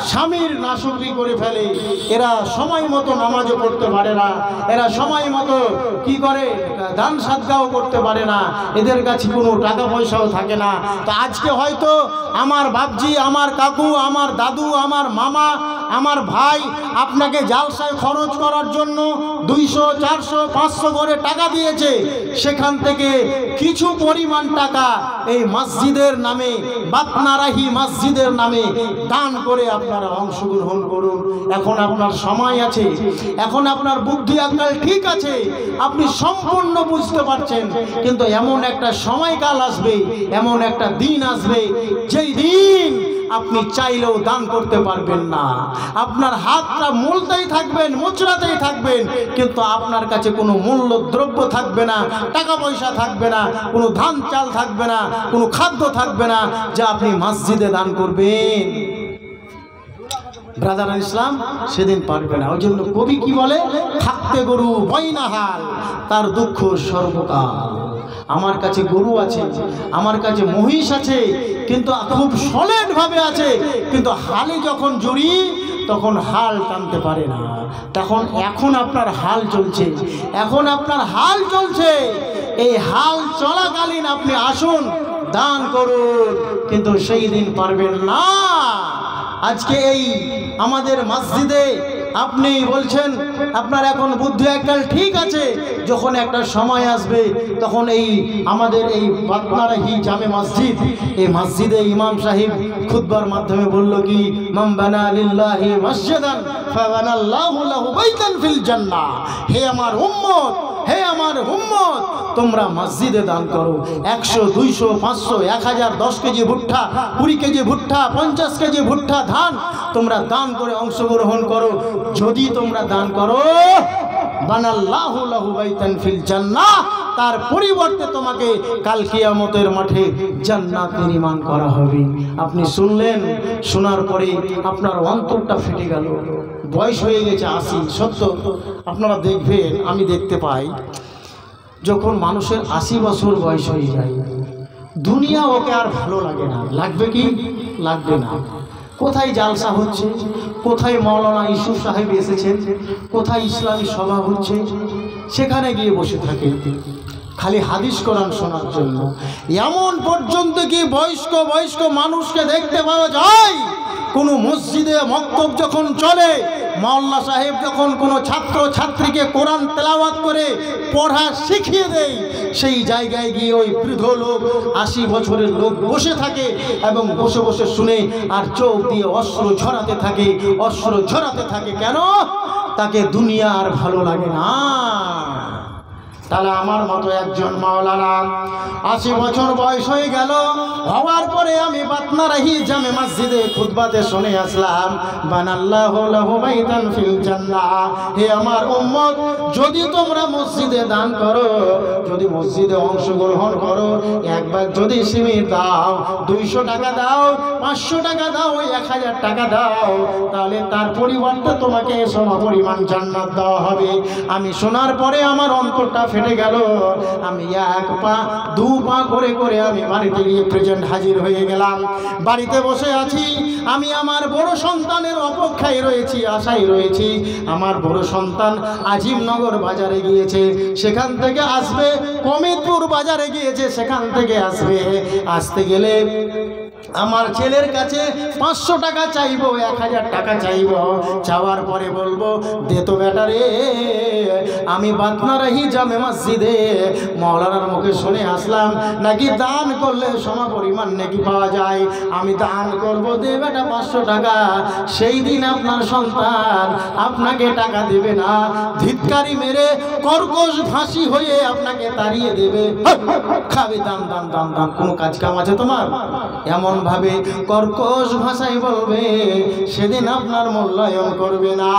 স্বামীর নাশুকরি করে ফেলে, এরা সময় মতো নামাজও পড়তে পারে না, এরা সময় মতো কি করে দান সাদগাও করতে পারে না, এদের কাছে কোনো টাকা পয়সাও থাকে না। তো আজকে হয়তো আমার বাপজি, আমার কাকু, আমার দাদু, আমার মামা, আমার ভাই আপনাকে জালসায় খরচ করার জন্য 200, 400, 500 করে টাকা দিয়েছে, সেখান থেকে কিছু পরিমাণ টাকা এই মসজিদের নামে, বাতনারাহি মসজিদের নামে দান করে আপনারা অংশগ্রহণ করুন। এখন আপনার সময় আছে, এখন আপনার বুদ্ধি আক্কাল ঠিক আছে, আপনি সম্পূর্ণ বুঝতে পারছেন, কিন্তু এমন একটা সময়কাল আসবে, এমন একটা দিন আসবে, যেই দিন আপনি চাইলেও দান করতে পারবেন না। আপনার হাতটা মুলতেই থাকবেন, মুচড়াতেই থাকবেন, কিন্তু আপনার কাছে কোনো মূল্য দ্রব্য থাকবে না, টাকা পয়সা থাকবে না, কোনো ধান চাল থাকবে না, কোনো খাদ্য থাকবে না যা আপনি মসজিদে দান করবেন। ব্রাদার ইসলাম সেদিন পারবে না। ওই জন্য কবি কি বলে, থাকতে গরু বইনাহাল, তার দুঃখ সর্বকাল। আমার কাছে গরু আছে, আমার কাছে মহিষ আছে, কিন্তু খুব সলিড ভাবে আছে, কিন্তু হালে যখন জড়ি তখন হাল টানতে পারে না। তখন এখন আপনার হাল চলছে, এখন আপনার হাল চলছে, এই হাল চলাকালীন আপনি আসুন দান করুন, কিন্তু সেই দিন পারবেন না। আজকে এই আমাদের মসজিদে আপনি বলছেন আপনার এখন বুদ্ধি আক্কাল ঠিক আছে, যখন একটা সময় আসবে তখন এই আমাদের এই বাতনারাহি জামে মসজিদ, এই মসজিদে ইমাম সাহেব খুতবার মাধ্যমে বলল কি, মান বানা লিল্লাহি মসজিদান ফাবানাল্লাহু লাহু বাইতান ফিল জান্নাহ। হে আমার উম্মত, হে আমার উম্মত, তোমরা মসজিদে দান করো। 100, 200, 500, 1000, 10 কেজি ভুট্টা, 20 কেজি ভুট্টা, 50 কেজি ভুট্টা ধান তোমরা দান করে অংশগ্রহণ করো। যদি তোমরা দান করো, বানাল্লাহু লাহু বাইতান ফিল জান্নাহ, তার পরিবর্তে তোমাকে কাল কিয়ামতের মাঠে জান্নাত নির্মাণ করা হবে। আপনি শুনলেন, শোনার পরে আপনার অন্তরটা ফেটে গেল। বয়স হয়ে গেছে 80, 70। আপনারা দেখবেন, আমি দেখতে পাই, যখন মানুষের 80 বছর বয়স হয়ে যায়, দুনিয়া ওকে আর ভালো লাগে না। লাগবে কি? লাগবে না। কোথায় জালসা হচ্ছে, কোথায় মাওলানা ইউসুফ সাহেব এসেছেন, কোথায় ইসলামী সভা হচ্ছে, সেখানে গিয়ে বসে থাকে খালি হাদিস কোরআন শোনার জন্য। এমন পর্যন্ত কি বয়স্ক বয়স্ক মানুষকে দেখতে পাওয়া যায়, কোনো মসজিদে মক্তব যখন চলে, মাওলানা সাহেব যখন কোনো ছাত্র ছাত্রীকে কোরআন তেলাওয়াত করে পড়া শিখিয়ে দেয়, সেই জায়গায় গিয়ে ওই বৃদ্ধ লোক, 80 বছরের লোক বসে থাকে এবং বসে বসে শুনে আর চোখ দিয়ে অশ্রু ঝরাতে থাকে, অশ্রু ঝরাতে থাকে। কেন? তাকে দুনিয়া আর ভালো লাগে না। তাহলে আমার মতো একজন মাওলানা 80 বছর বয়স হয়ে গেল, হওয়ার পরে আমি বাতনারাহি জামে মসজিদে খুতবাতে শুনে আসলাম, বানাল্লাহু লাহু বাইতান ফিল জান্নাহ। হে আমার উম্মত, যদি তোমরা মসজিদে দান করো, যদি মসজিদে অংশগ্রহণ করো, একবার যদি সিমির দাও, 200 টাকা দাও, 500 টাকা দাও, 1000 টাকা দাও, তাহলে তার পরিবর্তে তোমাকে সমপরিমাণ জান্নাত দেওয়া হবে। আমি শোনার পরে আমার অন্তরটা ফেটে গেল। আমি 1 পা 2 পা করে করে আমি বাড়িতে গিয়ে প্রেজেন্ট হাজির হয়ে গেলাম। বাড়িতে বসে আছি, আমি আমার বড় সন্তানের অপেক্ষায় রয়েছি, আশায় রয়েছি। আমার বড় সন্তান আজিমনগর বাজারে গিয়েছে, সেখান থেকে আসবে, কমিতপুর বাজারে গিয়েছে, সেখান থেকে আসবে। আসতে গেলে আমার ছেলের কাছে 500 টাকা চাইবো, 1000 টাকা চাইবো, চাওয়ার পরে বলবো দে তো বেটা রে, আমি বাতনারাহি জামে মসজিদে মাওলানার মুখে শুনে আসলাম নাকি দান করলে সম পরিমাণ নাকি পাওয়া যায়, আমি দান করব, দে বেটা 500 টাকা। সেই দিন আপনার সন্তান আপনাকে টাকা দেবে না, ধিক্কারি মেরে কর্কশ ফাঁসি হয়ে আপনাকে তাড়িয়ে দেবে, খাবে দান দান দান দান, কোনো কাজ কাম আছে তোমার, এমন ভাবে কর্কশ ভাষায় বলবে, সেদিন আপনার মূল্যায়ন করবে না।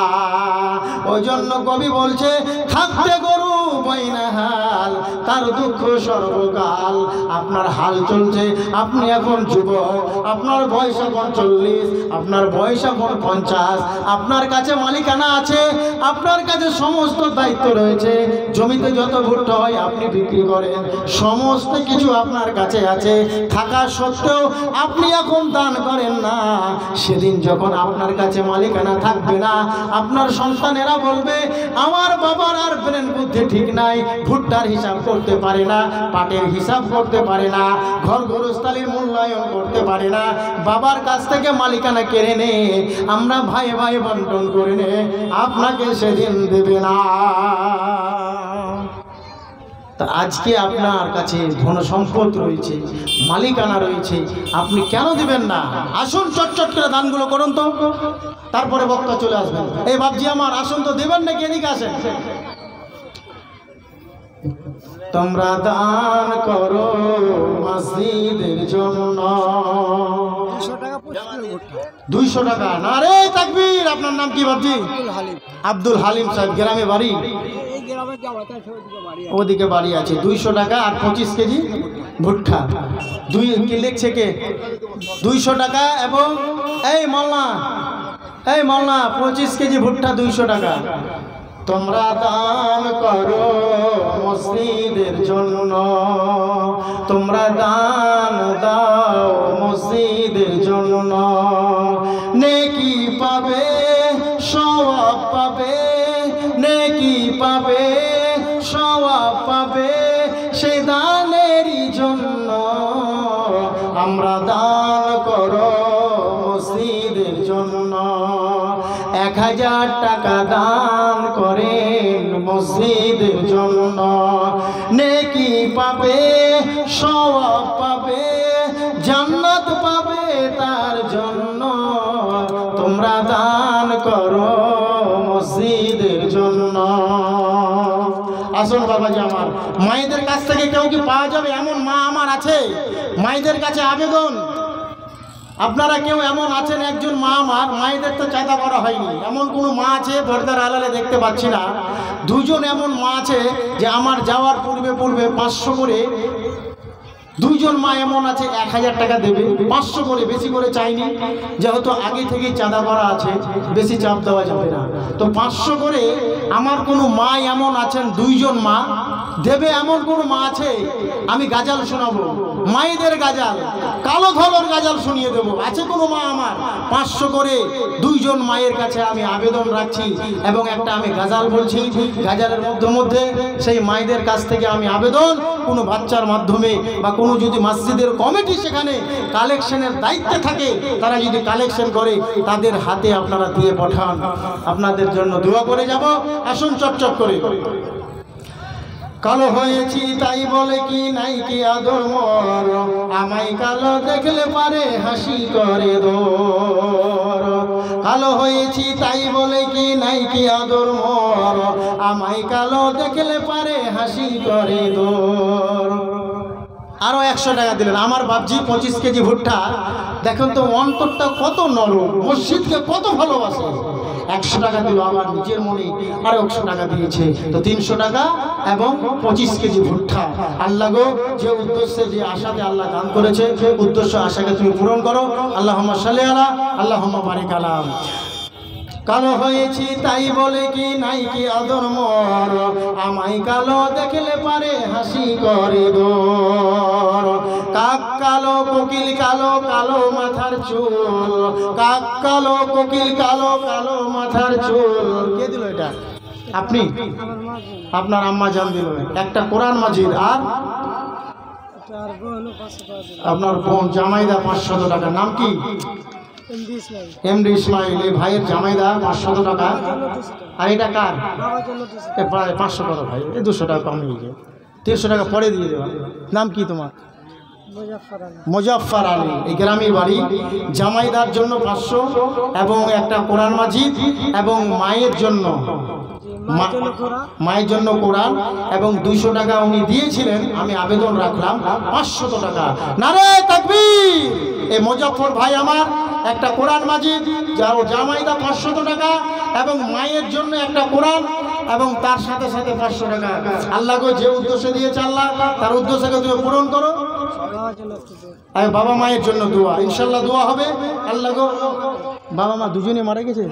ওই জন্য কবি বলছে থাকতে গরু বইনা হাল, তার দুঃখ সর্বকাল। আপনার হাল চলছে, আপনি এখন যুবক, আপনার বয়স এখন 40, আপনার বয়স এখন 50, আপনার কাছে মালিকানা আছে, আপনার কাছে সমস্ত দায়িত্ব রয়েছে, জমিতে যত ভুট্টা হয় আপনি বিক্রি করেন, সমস্ত কিছু আপনার কাছে আছে, থাকা সত্ত্বেও আপনি এখন দান করেন না। সেদিন যখন আপনার কাছে মালিকানা থাকবে না, আপনার সন্তানেরা বলবে আমার বাবার আর ব্রেন বুদ্ধি ঠিক নাই, ভুট্টার হিসাব করতে পারে না, পাটের হিসাব করতে পারে না, ঘর গরস্থালির মূল্যায়ন করতে পারে না, বাবার কাছ থেকে মালিকানা কেড়ে নে, আমরা ভাই ভাই বন্টন করে নে, আপনাকে সেদিন দেবে না। তা আজকে আপনার কাছে ধন সম্পদ রয়েছে, মালিকানা রয়েছে, আপনি কেন দিবেন না? আসুন চটচট করে দানগুলো করুন তো, তারপরে বক্তা চলে আসবেন। এই বাপজি আমার আসুন তো, দেবেন নাকি? এদিকে আসেন। তোমরা দান করো মসজিদের জন্য। 200 টাকা না রে তাকবীর। আপনার নাম কি বাপজি? আব্দুল হালিম সাহেব। গ্রামে বাড়ি? ওদিকে বাড়ি আছে। 200 টাকা আর 25 কেজি ভুট্টা। দুই কি লিখছে কে? 200 টাকা এবং এই মাওলানা 25 কেজি ভুট্টা 200 টাকা। তোমরা দান করো মসজিদের জন্য, তোমরা দান দাও মসজিদের জন্য, নেকি পাবে, সওয়াব পাবে, নেকি পাবে, সওয়াব পাবে, সেই দানেরই জন্য আমরা দান করো মসজিদের জন্য। 1000 টাকা দান করেন মসজিদের জন্য, নেকি পাবে, সওয়াব পাবে, জান্নাত পাবে তার জন্য। তোমরা দান করো মসজিদের জন্য। আসুন বাবাজি আমার, মায়েদের কাছ থেকে কেউ কি পাওয়া যাবে? এমন মা আমার আছে, মায়েদের কাছে আবেদন, আপনারা কেউ এমন আছেন? একজন মা আমার, মায়েদের তো চাঁদা করা হয়নি, এমন কোনো মা আছে? দরজার আড়ালে দেখতে পাচ্ছি না। 2জন এমন মা আছে যে আমার যাওয়ার পূর্বে 500 করে, 2জন মা এমন আছে 1000 টাকা দেবে, 500 করে, বেশি করে চাইনি, যেহেতু আগে থেকেই চাঁদা করা আছে, বেশি চাপ দেওয়া যাবে না। তো 500 করে আমার কোনো মা এমন আছেন, 2জন মা দেবে, এমন কোনো মা আছে? আমি গাজাল শোনাবো, মায়েদের গাজাল, কালো ধলর গাজাল শুনিয়ে দেবো। আছে কোনো মা আমার? 500 করে 2জন মায়ের কাছে আমি আবেদন রাখছি এবং একটা আমি গাজাল বলছি। গাজালের মধ্যে সেই মায়েদের কাছ থেকে আমি আবেদন, কোনো বাচ্চার মাধ্যমে বা কোনো যদি মসজিদের কমিটি সেখানে কালেকশনের দায়িত্বে থাকে, তারা যদি কালেকশন করে তাদের হাতে আপনারা দিয়ে পাঠান, আপনাদের জন্য দোয়া করে যাব। আসুন চটচট করে। কালো হয়েছি তাই বলে কি নাই কি আদর মোর, আমায় কালো দেখলে পারে হাসি করে দোর। কালো হয়েছি তাই বলে কি নাই কি আদর মোর, আমায় কালো দেখলে পারে হাসি করে দোর। আরো 100 টাকা দিলেন আমার বাপজি। 25 কেজি ভুট্টা। দেখুন তো অন্তরটা কত নরম, মসজিদকে কত ভালোবাসে। 100 টাকা দিল আমার নিজের মনে, আরো 100 টাকা দিয়েছে, তো 300 টাকা এবং 25 কেজি ভুট্টা। আল্লাহ গো, যে উদ্দেশ্যে, যে আশাতে আল্লাহ দান করেছে, উদ্দেশ্য আশাকে তুমি পূরণ করো। আল্লাহুম্মা সাল্লি আলা, আল্লাহুম্মা বারিক আলা। কালো হয়েছি তাই বলে কি নাই কি আদর মোর, আমায় কালো দেখলে পারে হাসি করে দোর। কাক কালো কোকিল কালো, কালো মাথার চুল, কাক কালো কোকিল কালো, কালো মাথার চুল। কে দিল এটা? আপনি? আপনার আম্মা জান দিল একটা কোরআন মাজিদ আর আপনার বোন জামাইদা 500 টাকা। নাম কি? এমডি ইসমাইল। এই ভাইয়ের জামাইদা 500 টাকা। আর এটা কার? প্রায় 500 টাকা ভাই, এই 200 টাকা কমিয়ে গিয়ে 300 টাকা পরে দিয়ে দেওয়া। নাম কি তোমার? মুজাফফর আলী। এই গ্রামের বাড়ি। জামাইদার জন্য 500 এবং একটা কোরআন মাজিদ এবং মায়ের জন্য কোরআন এবং 200 টাকা উনি দিয়েছিলেন। আমি আবেদন রাখলাম 500 টাকা। নারে তাকবীর! এই মুজাফফর ভাই আমার একটা কোরআন মাজিদ, যার জামাইদা 500 টাকা এবং মায়ের জন্য একটা কোরআন এবং তার সাথে সাথে 500 টাকা। আল্লাহ গো, যে উদ্দেশ্যে দিয়েছে আল্লাহ তার উদ্দেশ্যকে তুমি পূরণ করো। বাবা মায়ের জন্য দোয়া, ইনশাল্লাহ দোয়া হবে। আল্লাহ গো, বাবা মা দুজনে মারা গেছে,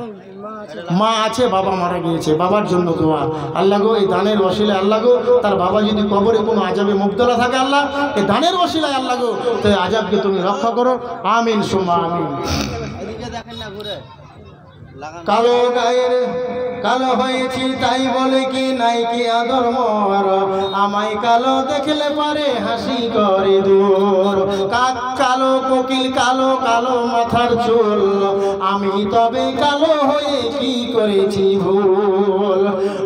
মা আছে, বাবা মারা গিয়েছে, বাবার জন্য দোয়া। আল্লাহ গো, এই দানের ওসিলায় আল্লাহ গো, তার বাবা যদি কবরে কোনো আযাবে মুবতলা থাকে আল্লাহ, এই দানের ওসিলায় আল্লাহ গো, তো আযাবকে তুমি রক্ষা করো। আমিন সুম্মা আমিন। কালো গায়ের কালো হয়েছি তাই বলে কি নাই কি আদর মর, আমায় কালো দেখলে পারে হাসি করে দূর। কাক কালো, কোকিল কালো, কালো মাথার চুল, আমি তবে কালো হয়ে কি করেছি ভুল।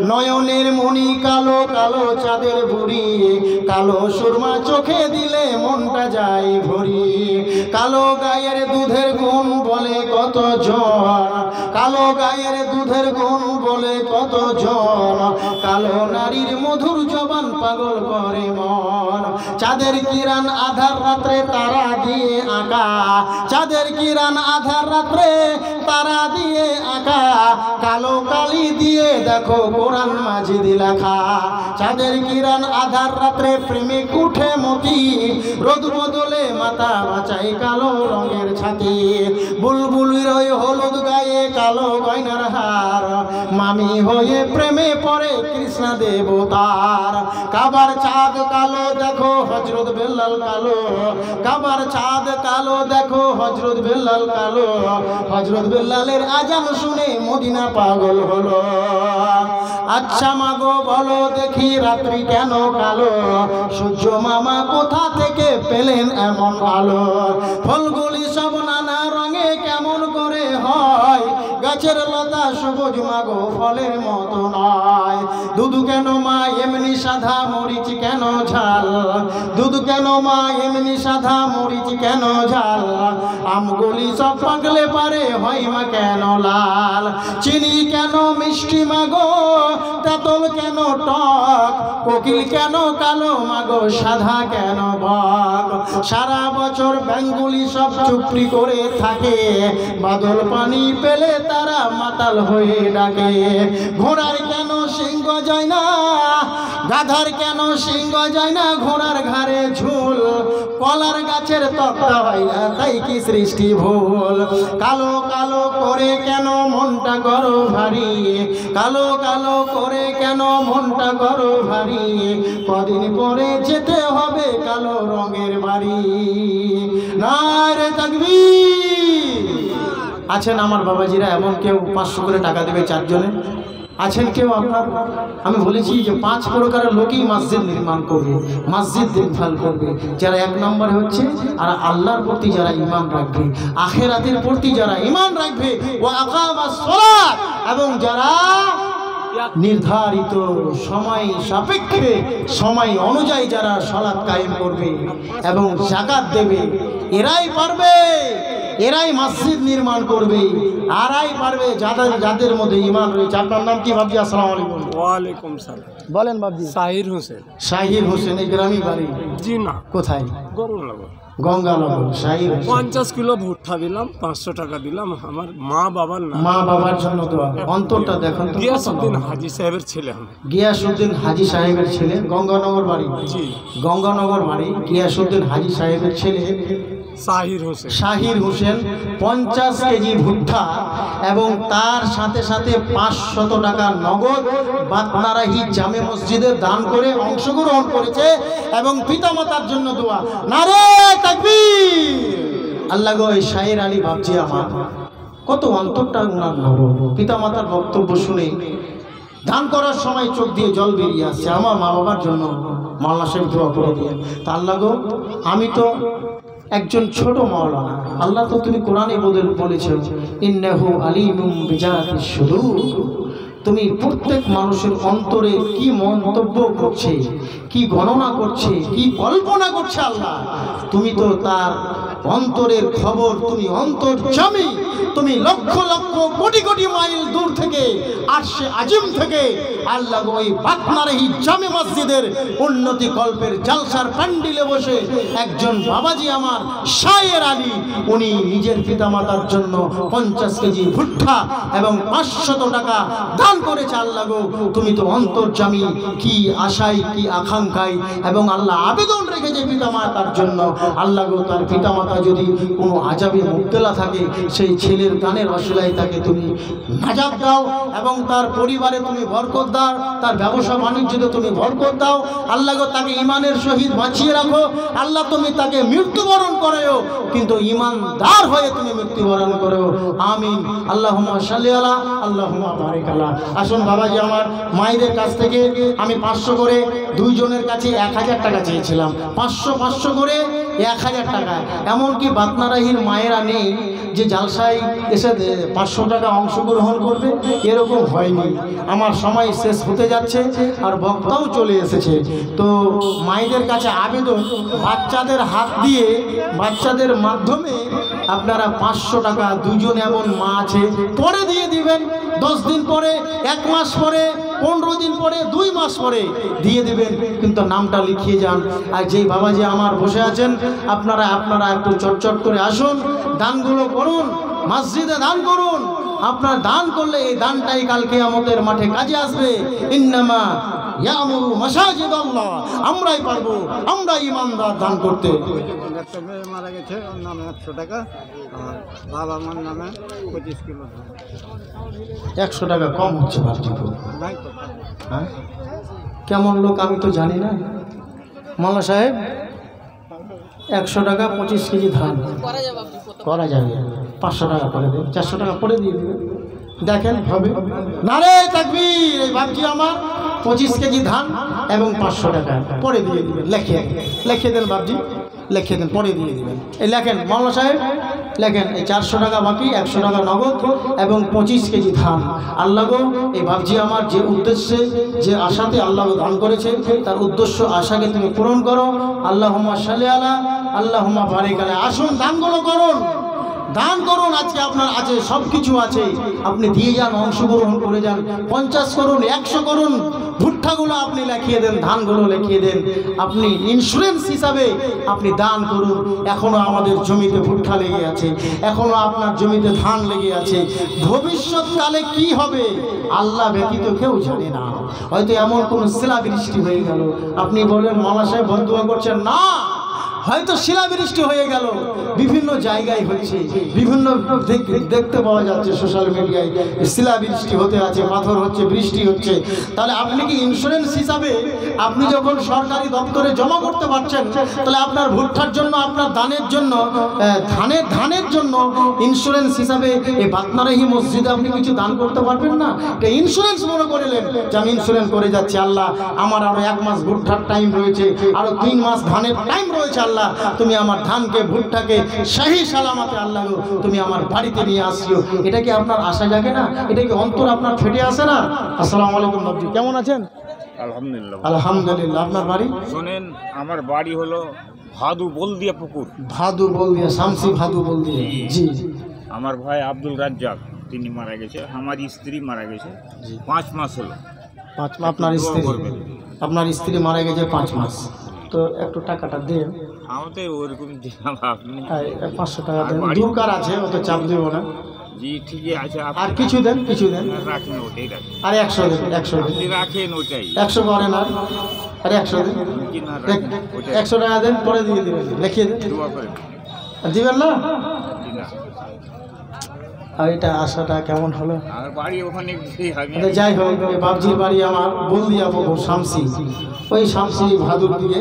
নয়নের মণি কালো, কালো চাঁদের বুড়ি, কালো সুরমা চোখে দিলে মনটা যায় ভরি। কালো গায়ের দুধের গুণ বলে কত জন, কালো গায়ের দুধের গুণ বলে কত জন, কালো নারীর মধুর জবান পাগল করে মন। চাঁদের কিরণ আধার রাত্রে তারা দিয়ে আঁকা, চাঁদের কিরণ আধার রাত্রে তারা দিয়ে আঁকা, কালো কালি দিয়ে দেখো কোরআন মাজিদ লেখা। চাঁদের কিরণ আধার রাত্রে প্রেমিক উঠে মতি, রোদ বদলে মাথা বাঁচাই কালো রঙের ছাতি। বুলবুলির ওই হলুদ গায়ে কালো গয়নার হার, মামি হয়ে প্রেমে পড়ে কৃষ্ণ দেবতার। কাবার চাঁদ কালো দেখো হযরত বেলাল কালো, কাবার চাঁদ কালো দেখো হযরত বেলাল কালো। হযরত বেলালের আজান শুনে মদিনা পাগল হলো। আচ্ছা মাগো বলো দেখি রাত্রি কেন কালো, সূর্য মামা কোথা থেকে পেলেন এমন আলো। ফলগুলি সব নানা রঙে কেমন করে হয়, গাছের লতা সবুজ মাগো ফলের মতো নয়। দুধ কেন মা এমনি সাদা, মরিচ কেন ঝাল, দুধ কেন মা এমনি সাদা, মরিচ কেন ঝাল। আমগুলি সব পাকলে পারে হয় মা কেন লাল। চিনি কেন মিষ্টি মাগো, তেঁতুল কেন টক, কোকিল কেন কালো মাগো, সাদা কেন বক। সারা বছর ব্যাঙগুলি সব চুপটি করে থাকে, বাদল পানি পেলে তারা মাতাল হয়ে ডাকে। ঘোড়ার কেন সিংহ যায় না, গাধার কেন সিংহ যায় না, ঘোড়ার ঘাড়ে ঝুল। কলার গাছের তক্তা হয় না, তাই কি সৃষ্টি ভুল। কালো কালো করে কেন মনটা করো ভারী, কালো কালো করে কেন মনটা করো ভারী। কদিন পরে যেতে হবে কালো রঙের বাড়ি। নারে তাকবীর! আছেন আমার বাবাজিরা এমন কেউ 500 করে টাকা দেবে 4 জনে? আছেন কেউ আপনার? আমি বলেছি যে 5 প্রকারের লোকই মসজিদ নির্মাণ করবে, মসজিদ দেখভাল করবে। যারা 1 নম্বরে হচ্ছে আর আল্লাহর প্রতি যারা ঈমান রাখবে, আখিরাতের প্রতি যারা ঈমান রাখবে, ওয়া আকামাস সালাত, এবং যারা নির্ধারিত সময় সাপেক্ষে সময় অনুযায়ী যারা সালাত কায়েম করবে এবং যাকাত দেবে, এরাই পারবে, এরাই মসজিদ নির্মাণ করবে, আরাই পারবে যাদের মধ্যে ঈমান রয়েছে। আপনার নাম কি বাবজি? আসসালামু আলাইকুম। ওয়ালাইকুম সালাম। বলেন বাবজি। সাহির হোসেন। শাহির হোসেন। এই গ্রামই বাড়ি? জি না। কোথায়? গঙ্গানগর। গঙ্গানগর। শাহির 50 কিলো ভুট্টা দিলাম, 500 টাকা দিলাম আমার মা বাবার নাম। মা বাবার জন্য দোয়া। অন্তরটা দেখুন তো। গিয়াসউদ্দিন হাজী সাহেবের ছেলে আমি। গিয়াসউদ্দিন হাজী সাহেবের ছেলে। গঙ্গানগর বাড়ি? জি। গঙ্গানগর বাড়ি। গিয়াসউদ্দিন হাজী সাহেবের ছেলে সাহির হোসেন। শাহির হোসেন 50 কেজি ভুট্টা এবং তার সাথে সাথে 500 টাকা নগদ বাতনারাহি জামে মসজিদে দান করে অংশগ্রহণ করেছে এবং পিতামাতার জন্য দোয়া। নারে তাকবীর! আল্লাহ গো, এই শাহির আলী বাবজি আমার কত অন্তরটা উনার নরম। পিতামাতার বক্তব্য শুনে দান করার সময় চোখ দিয়ে জল বেরিয়ে আসছে। আমার মা বাবার জন্য মাওলানা সাহেব দোয়া করে দিয়ে। তা আল্লাহ গো, আমি তো একজন ছোট মাওলানা, আল্লাহ তো তুমি কোরআনে বলেছো ইন্নাহু আলিমুম বিজাতিস সুদূর, তুমি প্রত্যেক মানুষের অন্তরে কি মন্তব্য করছে, কি গণনা করছে, কি কল্পনা করছে আল্লাহ তুমি তো তার অন্তরের খবর, তুমি অন্তর্যামী, তুমি লক্ষ লক্ষ কোটি কোটি মাইল দূর থেকে আরশে আজিম থেকে আল্লাহ ওই বাতনারহি জামে মসজিদের উন্নতি কল্পের জালসার প্যান্ডেলে বসে একজন বাবাজি আমার শায়ের আলী, উনি নিজের পিতামাতার জন্য 50 কেজি ভুট্টা এবং 500 টাকা দান করেছে। আল্লাহ গো, তুমি তো অন্তর্যামী, কি আশায় কি আকাঙ্ক্ষায় এবং আল্লাহ আবেদন রেখেছে পিতামাতার জন্য। আল্লাহ গো, তার পিতামাতা যদি কোনো আযাবে মুবতলা থাকে, সেই ছেলের গানের অশিলায় তাকে তুমি নাজাত দাও এবং তার পরিবারে তুমি বরকত দাও, তার ব্যবসা বাণিজ্যতে তুমি বরকত দাও। আল্লাহ গো, তাকে ইমানের সহিত বাঁচিয়ে রাখো। আল্লাহ তুমি তাকে মৃত্যুবরণ করেও, কিন্তু ইমানদার হয়ে তুমি মৃত্যুবরণ করো। আমিন। আল্লাহুম্মা সাল্লি আলা, আল্লাহুম্মা বারিক আলা। আসুন বাবাজি আমার, মায়েদের কাছ থেকে আমি 500 করে, দুইজনের কাছে 1000 টাকা চেয়েছিলাম, 500 করে 1000 টাকা। এমনকি বাতনারাহির মায়েরা নেই যে জালসায় এসে 500 টাকা অংশগ্রহণ করবে, এরকম হয়নি। আমার সময় শেষ হতে যাচ্ছে আর বক্তাও চলে এসেছে। তো মায়েদের কাছে আবেদন, বাচ্চাদের হাত দিয়ে, বাচ্চাদের মাধ্যমে আপনারা 500 টাকা, দুজন এমন মা আছে, পরে দিয়ে দিবেন, 10 দিন পরে, 1 মাস পরে, 15 দিন পরে, 2 মাস পরে দিয়ে দেবেন, কিন্তু নামটা লিখিয়ে যান। আর যেই বাবাজি আমার বসে আছেন, আপনারা একটু চটচট করে আসুন, দানগুলো করুন, মসজিদে দান করুন। আপনার দান করলে এই দানটাই কাল কিয়ামতের মাঠে কাজে আসবে। ইন্নামা ইয়ামুরু মাসাজিদাল্লাহ, আমরাই পারবো, আমরা ইমানদার দান করতে। একটা মেয়ে মারা গেছে, ওর নামে 100 টাকা, আর বাবা মার নামে 25 কিলো। 100 টাকা কম হচ্ছে ভাবছি তো, নাই তো। হ্যাঁ কেমন লোক আমি তো জানি না। মাওলানা সাহেব 100 টাকা 25 কেজি ধান করা যাবে, 500 টাকা করে দেবেন, 400 টাকা পরে দিয়ে দেবেন, দেখেন হবে। নারে তাকবীর। এই ভাবছি আমার 25 কেজি ধান এবং 500 টাকা পরে দিয়ে দেবেন, লিখিয়ে দেন বাবজি, লিখিয়ে দেন, পরে দিয়ে দেবেন। এই লেখেন মাওলানা সাহেব, লেখেন এই 400 টাকা বাকি, 100 টাকা নগদ এবং 25 কেজি ধান। আল্লাহ গো, এই বাবজি আমার যে উদ্দেশ্যে, যে আশাতে আল্লাহ দান করেছে, তার উদ্দেশ্য আশাকে তুমি পূরণ করো। আল্লাহুম্মা সাল্লি আলা, আল্লাহুম্মা বারিক আলা। আসুন দানগুলো করুন, দান করুন। আজকে আপনার আছে, সব কিছু আছে, আপনি দিয়ে যান, অংশগ্রহণ করে যান। 50 করুন, 100 করুন, ভুট্টাগুলো আপনি লিখিয়ে দেন, ধানগুলো লিখিয়ে দেন। আপনি ইন্স্যুরেন্স হিসাবে আপনি দান করুন। এখনও আমাদের জমিতে ভুট্টা লেগে আছে, এখনও আপনার জমিতে ধান লেগে আছে। ভবিষ্যৎকালে কি হবে আল্লাহ ব্যতীত কেউ জানে না। হয়তো এমন কোনো শিলাবৃষ্টি হয়ে গেল, আপনি বললেন মাওলানা সাহেব বদদুয়া করছেন, না, হয়তো শিলাবৃষ্টি হয়ে গেল, বিভিন্ন জায়গায় হচ্ছে, বিভিন্ন দেখতে পাওয়া যাচ্ছে সোশ্যাল মিডিয়ায়, শিলাবৃষ্টি হতে আছে, পাথর হচ্ছে, বৃষ্টি হচ্ছে। তাহলে আপনি কি ইন্স্যুরেন্স হিসাবে আপনি যখন সরকারি দপ্তরে জমা করতে পারছেন, তাহলে আপনার ভুট্টার জন্য, আপনার দানের জন্য, ধানের জন্য ইন্স্যুরেন্স হিসাবে এই বাতনারহি মসজিদে আপনি কিছু দান করতে পারবেন না? এটা ইন্স্যুরেন্স মনে করিলেন যে আমি ইন্স্যুরেন্স করে যাচ্ছি, আল্লাহ আমার আরো 1 মাস ভুট্টার টাইম রয়েছে, আরো 3 মাস ধানের টাইম রয়েছে, আল্লাহ তুমি আমার ধানকে, ভুট্টাকে সহি সালামতে আল্লাহ তুমি আমার বাড়িতে নিয়ে আসিও। এটা কি আপনার আশা জাগে না? এটা কি অন্তর আপনার ফেটে আসে না? আসসালামু আলাইকুম বাবজি, কেমন আছেন? আলহামদুলিল্লাহ। আলহামদুলিল্লাহ। আপনার বাড়ি? শোনেন, আমার বাড়ি হলো ভাদু বলদিয়া পুকুর। ভাদু বলদিয়া, শামসি ভাদু বলদিয়া। জি। আমার ভাই আব্দুল রাজ্জাক, তিনি মারা গেছে। আমার স্ত্রী মারা গেছে 5 মাস হলো। 5 মাস? আপনার স্ত্রী মারা গেছে 5 মাস। তো একটু টাকাটা দেন আমাদের, ওরকম দিলাম আপনি। 500 টাকা দেন, দরকার আছে, অত চাপ দেবো না। জি ঠিকই আছে। আর কিছু দেন, কিছু দেন। রাখেন, ওটাই রাখেন। আর 100 দেন, 100 দেন। আপনি রাখেন ওটাই। 100 করেন আর 100 দেন। কি না রাখেন ওটাই। 100 টাকা দেন, পরে দিয়ে দেবেন, লিখিয়ে দেন। দোয়া করেন। দিবেন না? জি না। আর এটা আশাটা কেমন হলো? আর বাড়ি ওখানে আমি যাই হোক, বাবজির বাড়ি আমার বলদিয়া পুকুর, শামসি, ওই শামসি ভাদুর দিকে।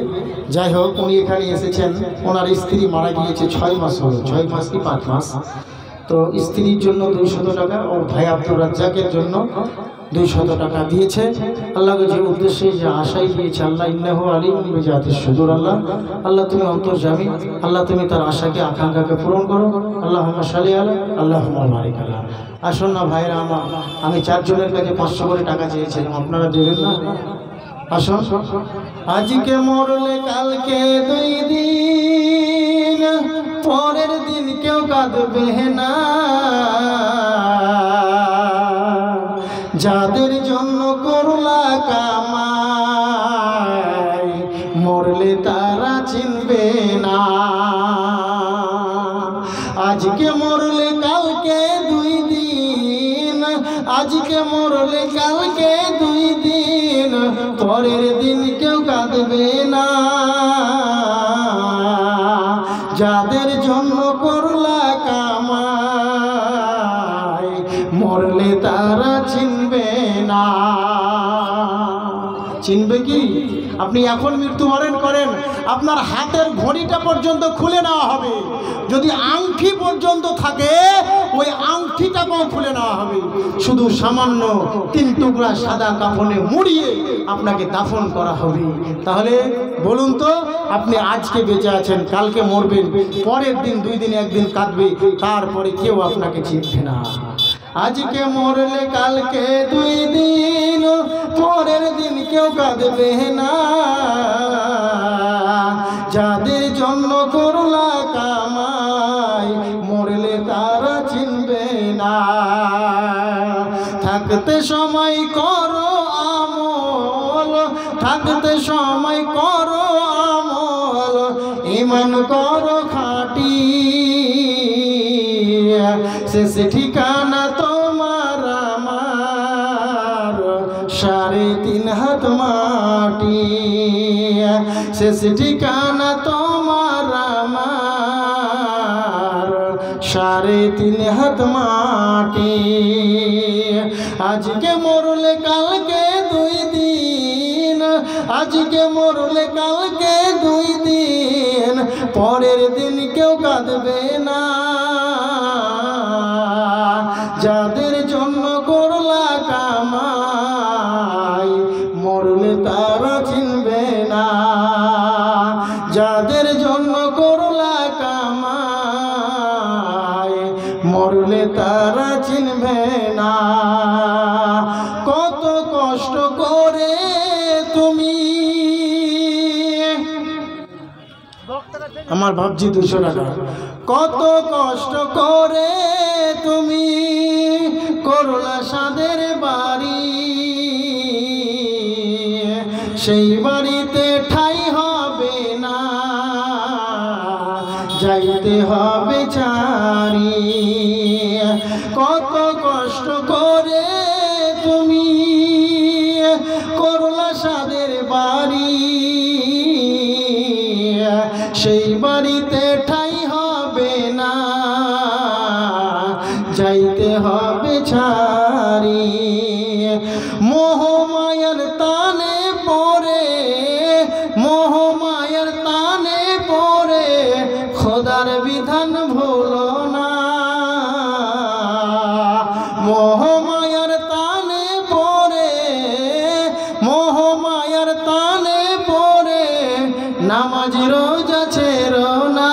যাই হোক, উনি এখানে এসেছেন, ওনার স্ত্রী মারা গিয়েছে 6 মাস হলো, 6 মাস কি 5 মাস। তো স্ত্রীর জন্য 200 টাকা, ও ভাই আব্দুল রাজ্জাকের জন্য 200 টাকা দিয়েছে। আল্লাহকে যে উদ্দেশ্যে যে আশাই দিয়েছে, আল্লাহ ইন্নাহু আলিমুন বিজাতিস সুদূর। আল্লাহ আল্লাহ তুমি অন্তর্যামী, আল্লাহ তুমি তার আশাকে আকাঙ্ক্ষাকে পূরণ করো। আল্লাহুম্মা সাল্লি আলা আল্লাহুম্মা বারিক আলা। আসুন না ভাইরা আমার, আমি 4 জনের কাছে 500 করে টাকা চেয়েছিলাম, আপনারা দেবেন না? আসুন। আজকে মরলে কালকে 2 দিন, পরের দিন কেউ কাঁদবে না। যাদের জন্য করলা কামাই, মরলে তারা চিনবে না। আজকে মরলে কালকে 2 দিন, আজকে মরলে কালকে 2 দিন, পরের দিন কেউ কাঁদবে না। যাদের জন্য করলা কামাই, মরলে তারা চিনবে না। চিনবে কি? আপনি এখন মৃত্যুবরণ করেন, আপনার হাতের ঘড়িটা পর্যন্ত খুলে নেওয়া হবে। যদি আংটি পর্যন্ত থাকে, ওই আংটিটাকেও খুলে নেওয়া হবে। শুধু সামান্য 3 টুকরা সাদা কাফনে মুড়িয়ে আপনাকে দাফন করা হবে। তাহলে বলুন তো, আপনি আজকে বেঁচে আছেন, কালকে মরবেন, পরের দিন 2 দিন 1 দিন কাঁদবে, তারপরে কেউ আপনাকে চিনবে না। আজকে মরলে কালকে 2 দিন, পরের দিন কেউ কাঁদবে না। যাদের জন্য করলা কামাই, মরলে তারা চিনবে না। থাকতে সময় করো আমল, থাকতে সময় করো আমল, ঈমান করো খাঁটি। শেষ ঠিকানা তোমার আমার, 3.5 হাত মাটি। শেষ ঠিকানা তোমার আমার, 3.5 হাত মাটি। আজকে মরলে কালকে 2 দিন, আজকে মরলে কালকে 2 দিন, পরের দিন কেউ কাঁদবে না। যাদের জন্য করলা কামাই, মরলে তারা চিনবে না। যাদের জন্য করলা কামাই, মরলে তারা চিনবে না। কত কষ্ট করে তুমি, আমার ভাবছি 200 টাকা, কত কষ্ট করে তুমি করলা সাদের বাড়ি। সেই বাড়িতে ঠাই হবে না, যাইতে হবে ছাড়ি। কত কষ্ট করে তুমি করলা সাদের বাড়ি, সেই বাড়িতে ঠাই হবে না, যাইতে হবে ছাড়ি। মোহমায়ার টানে পড়ে, মোহমায়ার টানে পড়ে, খোদার বিধান ভুলো না। মোহমায়ার টানে পড়ে, মোহমায়ার টানে পড়ে, নামাজ রোজা ছেড়ো না।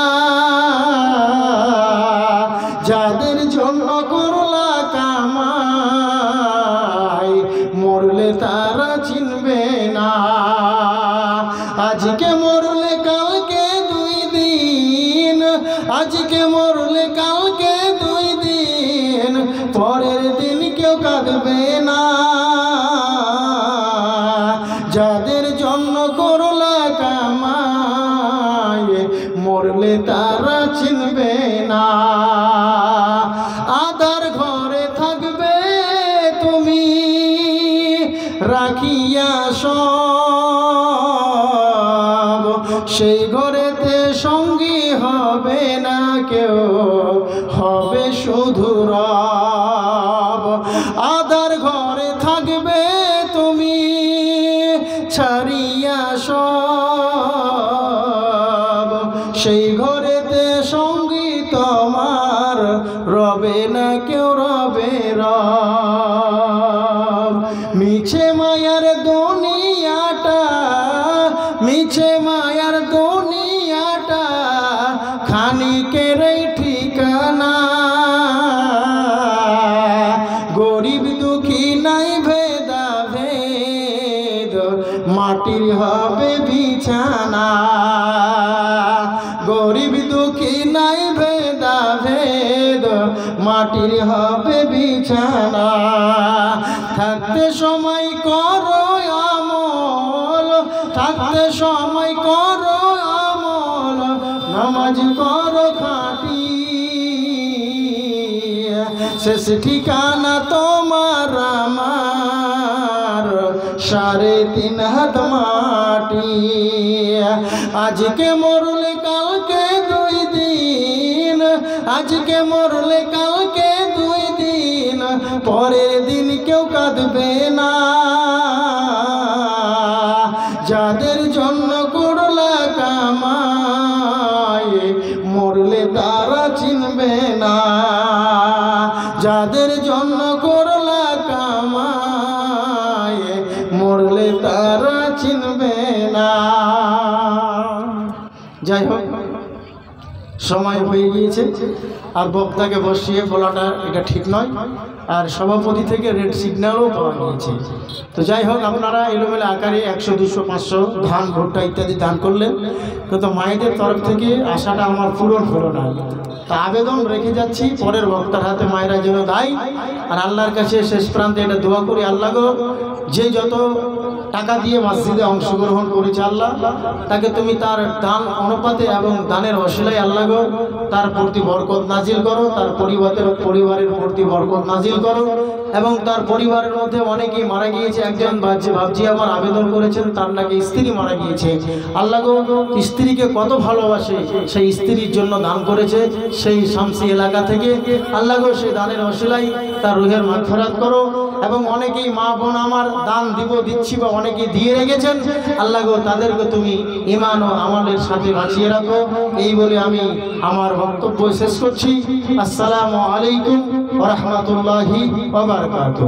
যাদের জন্য করলা কামাই, মরলে তারা চিনবে না। আজকে মরলে কালকে 2 দিন, আজকে মরলে কালকে 2 দিন, পরের দিন কেউ কাঁদবে না। যাদের জন্য করলা কামাই, মরলে তারা চিনবে না। আদার ঘরে থাকবে তুমি রাখিয়া সব, সেই ঘরেতে সঙ্গী হবে না কেউ, হবে শুধু রব। আদার ঘরে থাকবে তুমি ছাড়িয়া সব, সেই ঘরেতে সঙ্গী তোমার রবে না কেউ, রবে রব। ঠিকানা, গরিব দুঃখী নাই ভেদা ভেদ, মাটির হবে বিছানা। থাকতে সময় করো আমল, থাকতে সময় করো আমল, নামাজ করো খাঁটি, শেষ ঠিকানা তোমার আমার 3.5 হাত মাটি। আজকে মরলে কালকে 2 দিন, আজকে মরলে কালকে 2 দিন, পরের দিন কেউ কাঁদবে না। যাদের জন্য করলা কামাই, মরলে তারা চিনবে না। যাদের জন্য করলা কামাই, মরলে তারা চিনবে না। যাই হোক, সময় হয়ে গিয়েছে, আর বক্তাকে বসিয়ে বলাটা এটা ঠিক নয়, আর সভাপতি থেকে রেড সিগন্যালও পাওয়া গিয়েছে। তো যাই হোক, আপনারা এলোমেলো আকারে 100, 200, 500 ধান ভুট্টা ইত্যাদি দান করলেন, কিন্তু মায়েদের তরফ থেকে আশাটা আমার পূরণ হলো না। তা আবেদন রেখে যাচ্ছি, পরের বক্তার হাতে মায়েরা যেন দেয়। আর আল্লাহর কাছে শেষ প্রান্তে এটা দোয়া করি, আল্লাহ গো, যে যত টাকা দিয়ে মসজিদে অংশগ্রহণ করেছে আল্লাহ, তাকে তুমি তার দান অনুপাতে এবং দানের ওসিলায় আল্লাহ গো তার প্রতি বরকত নাজিল করো, তার পরিবারের প্রতি বরকত নাজিল করো। এবং তার পরিবারের মধ্যে অনেকেই মারা গিয়েছে। একজন বাবজি আমার আবেদন করেছেন, তার নাকি স্ত্রী মারা গিয়েছে। আল্লাহ গো, স্ত্রীকে কত ভালোবাসে, সেই স্ত্রীর জন্য দান করেছে সেই শামসি এলাকা থেকে। আল্লাহ গো, সেই দানের ওসিলায় তার রুহের মাগফিরাত করো। এবং অনেকেই মা বোন আমার দান দিচ্ছি বা অনেকেই দিয়ে রেখেছেন, আল্লাহ গো, তাদেরকে তুমি ঈমান ও আমলের সাথে বাঁচিয়ে রাখো। এই বলে আমি আমার বক্তব্য শেষ করছি। আসসালামু আলাইকুম ওয়া রাহমাতুল্লাহি ওয়া বারাকাতুহু।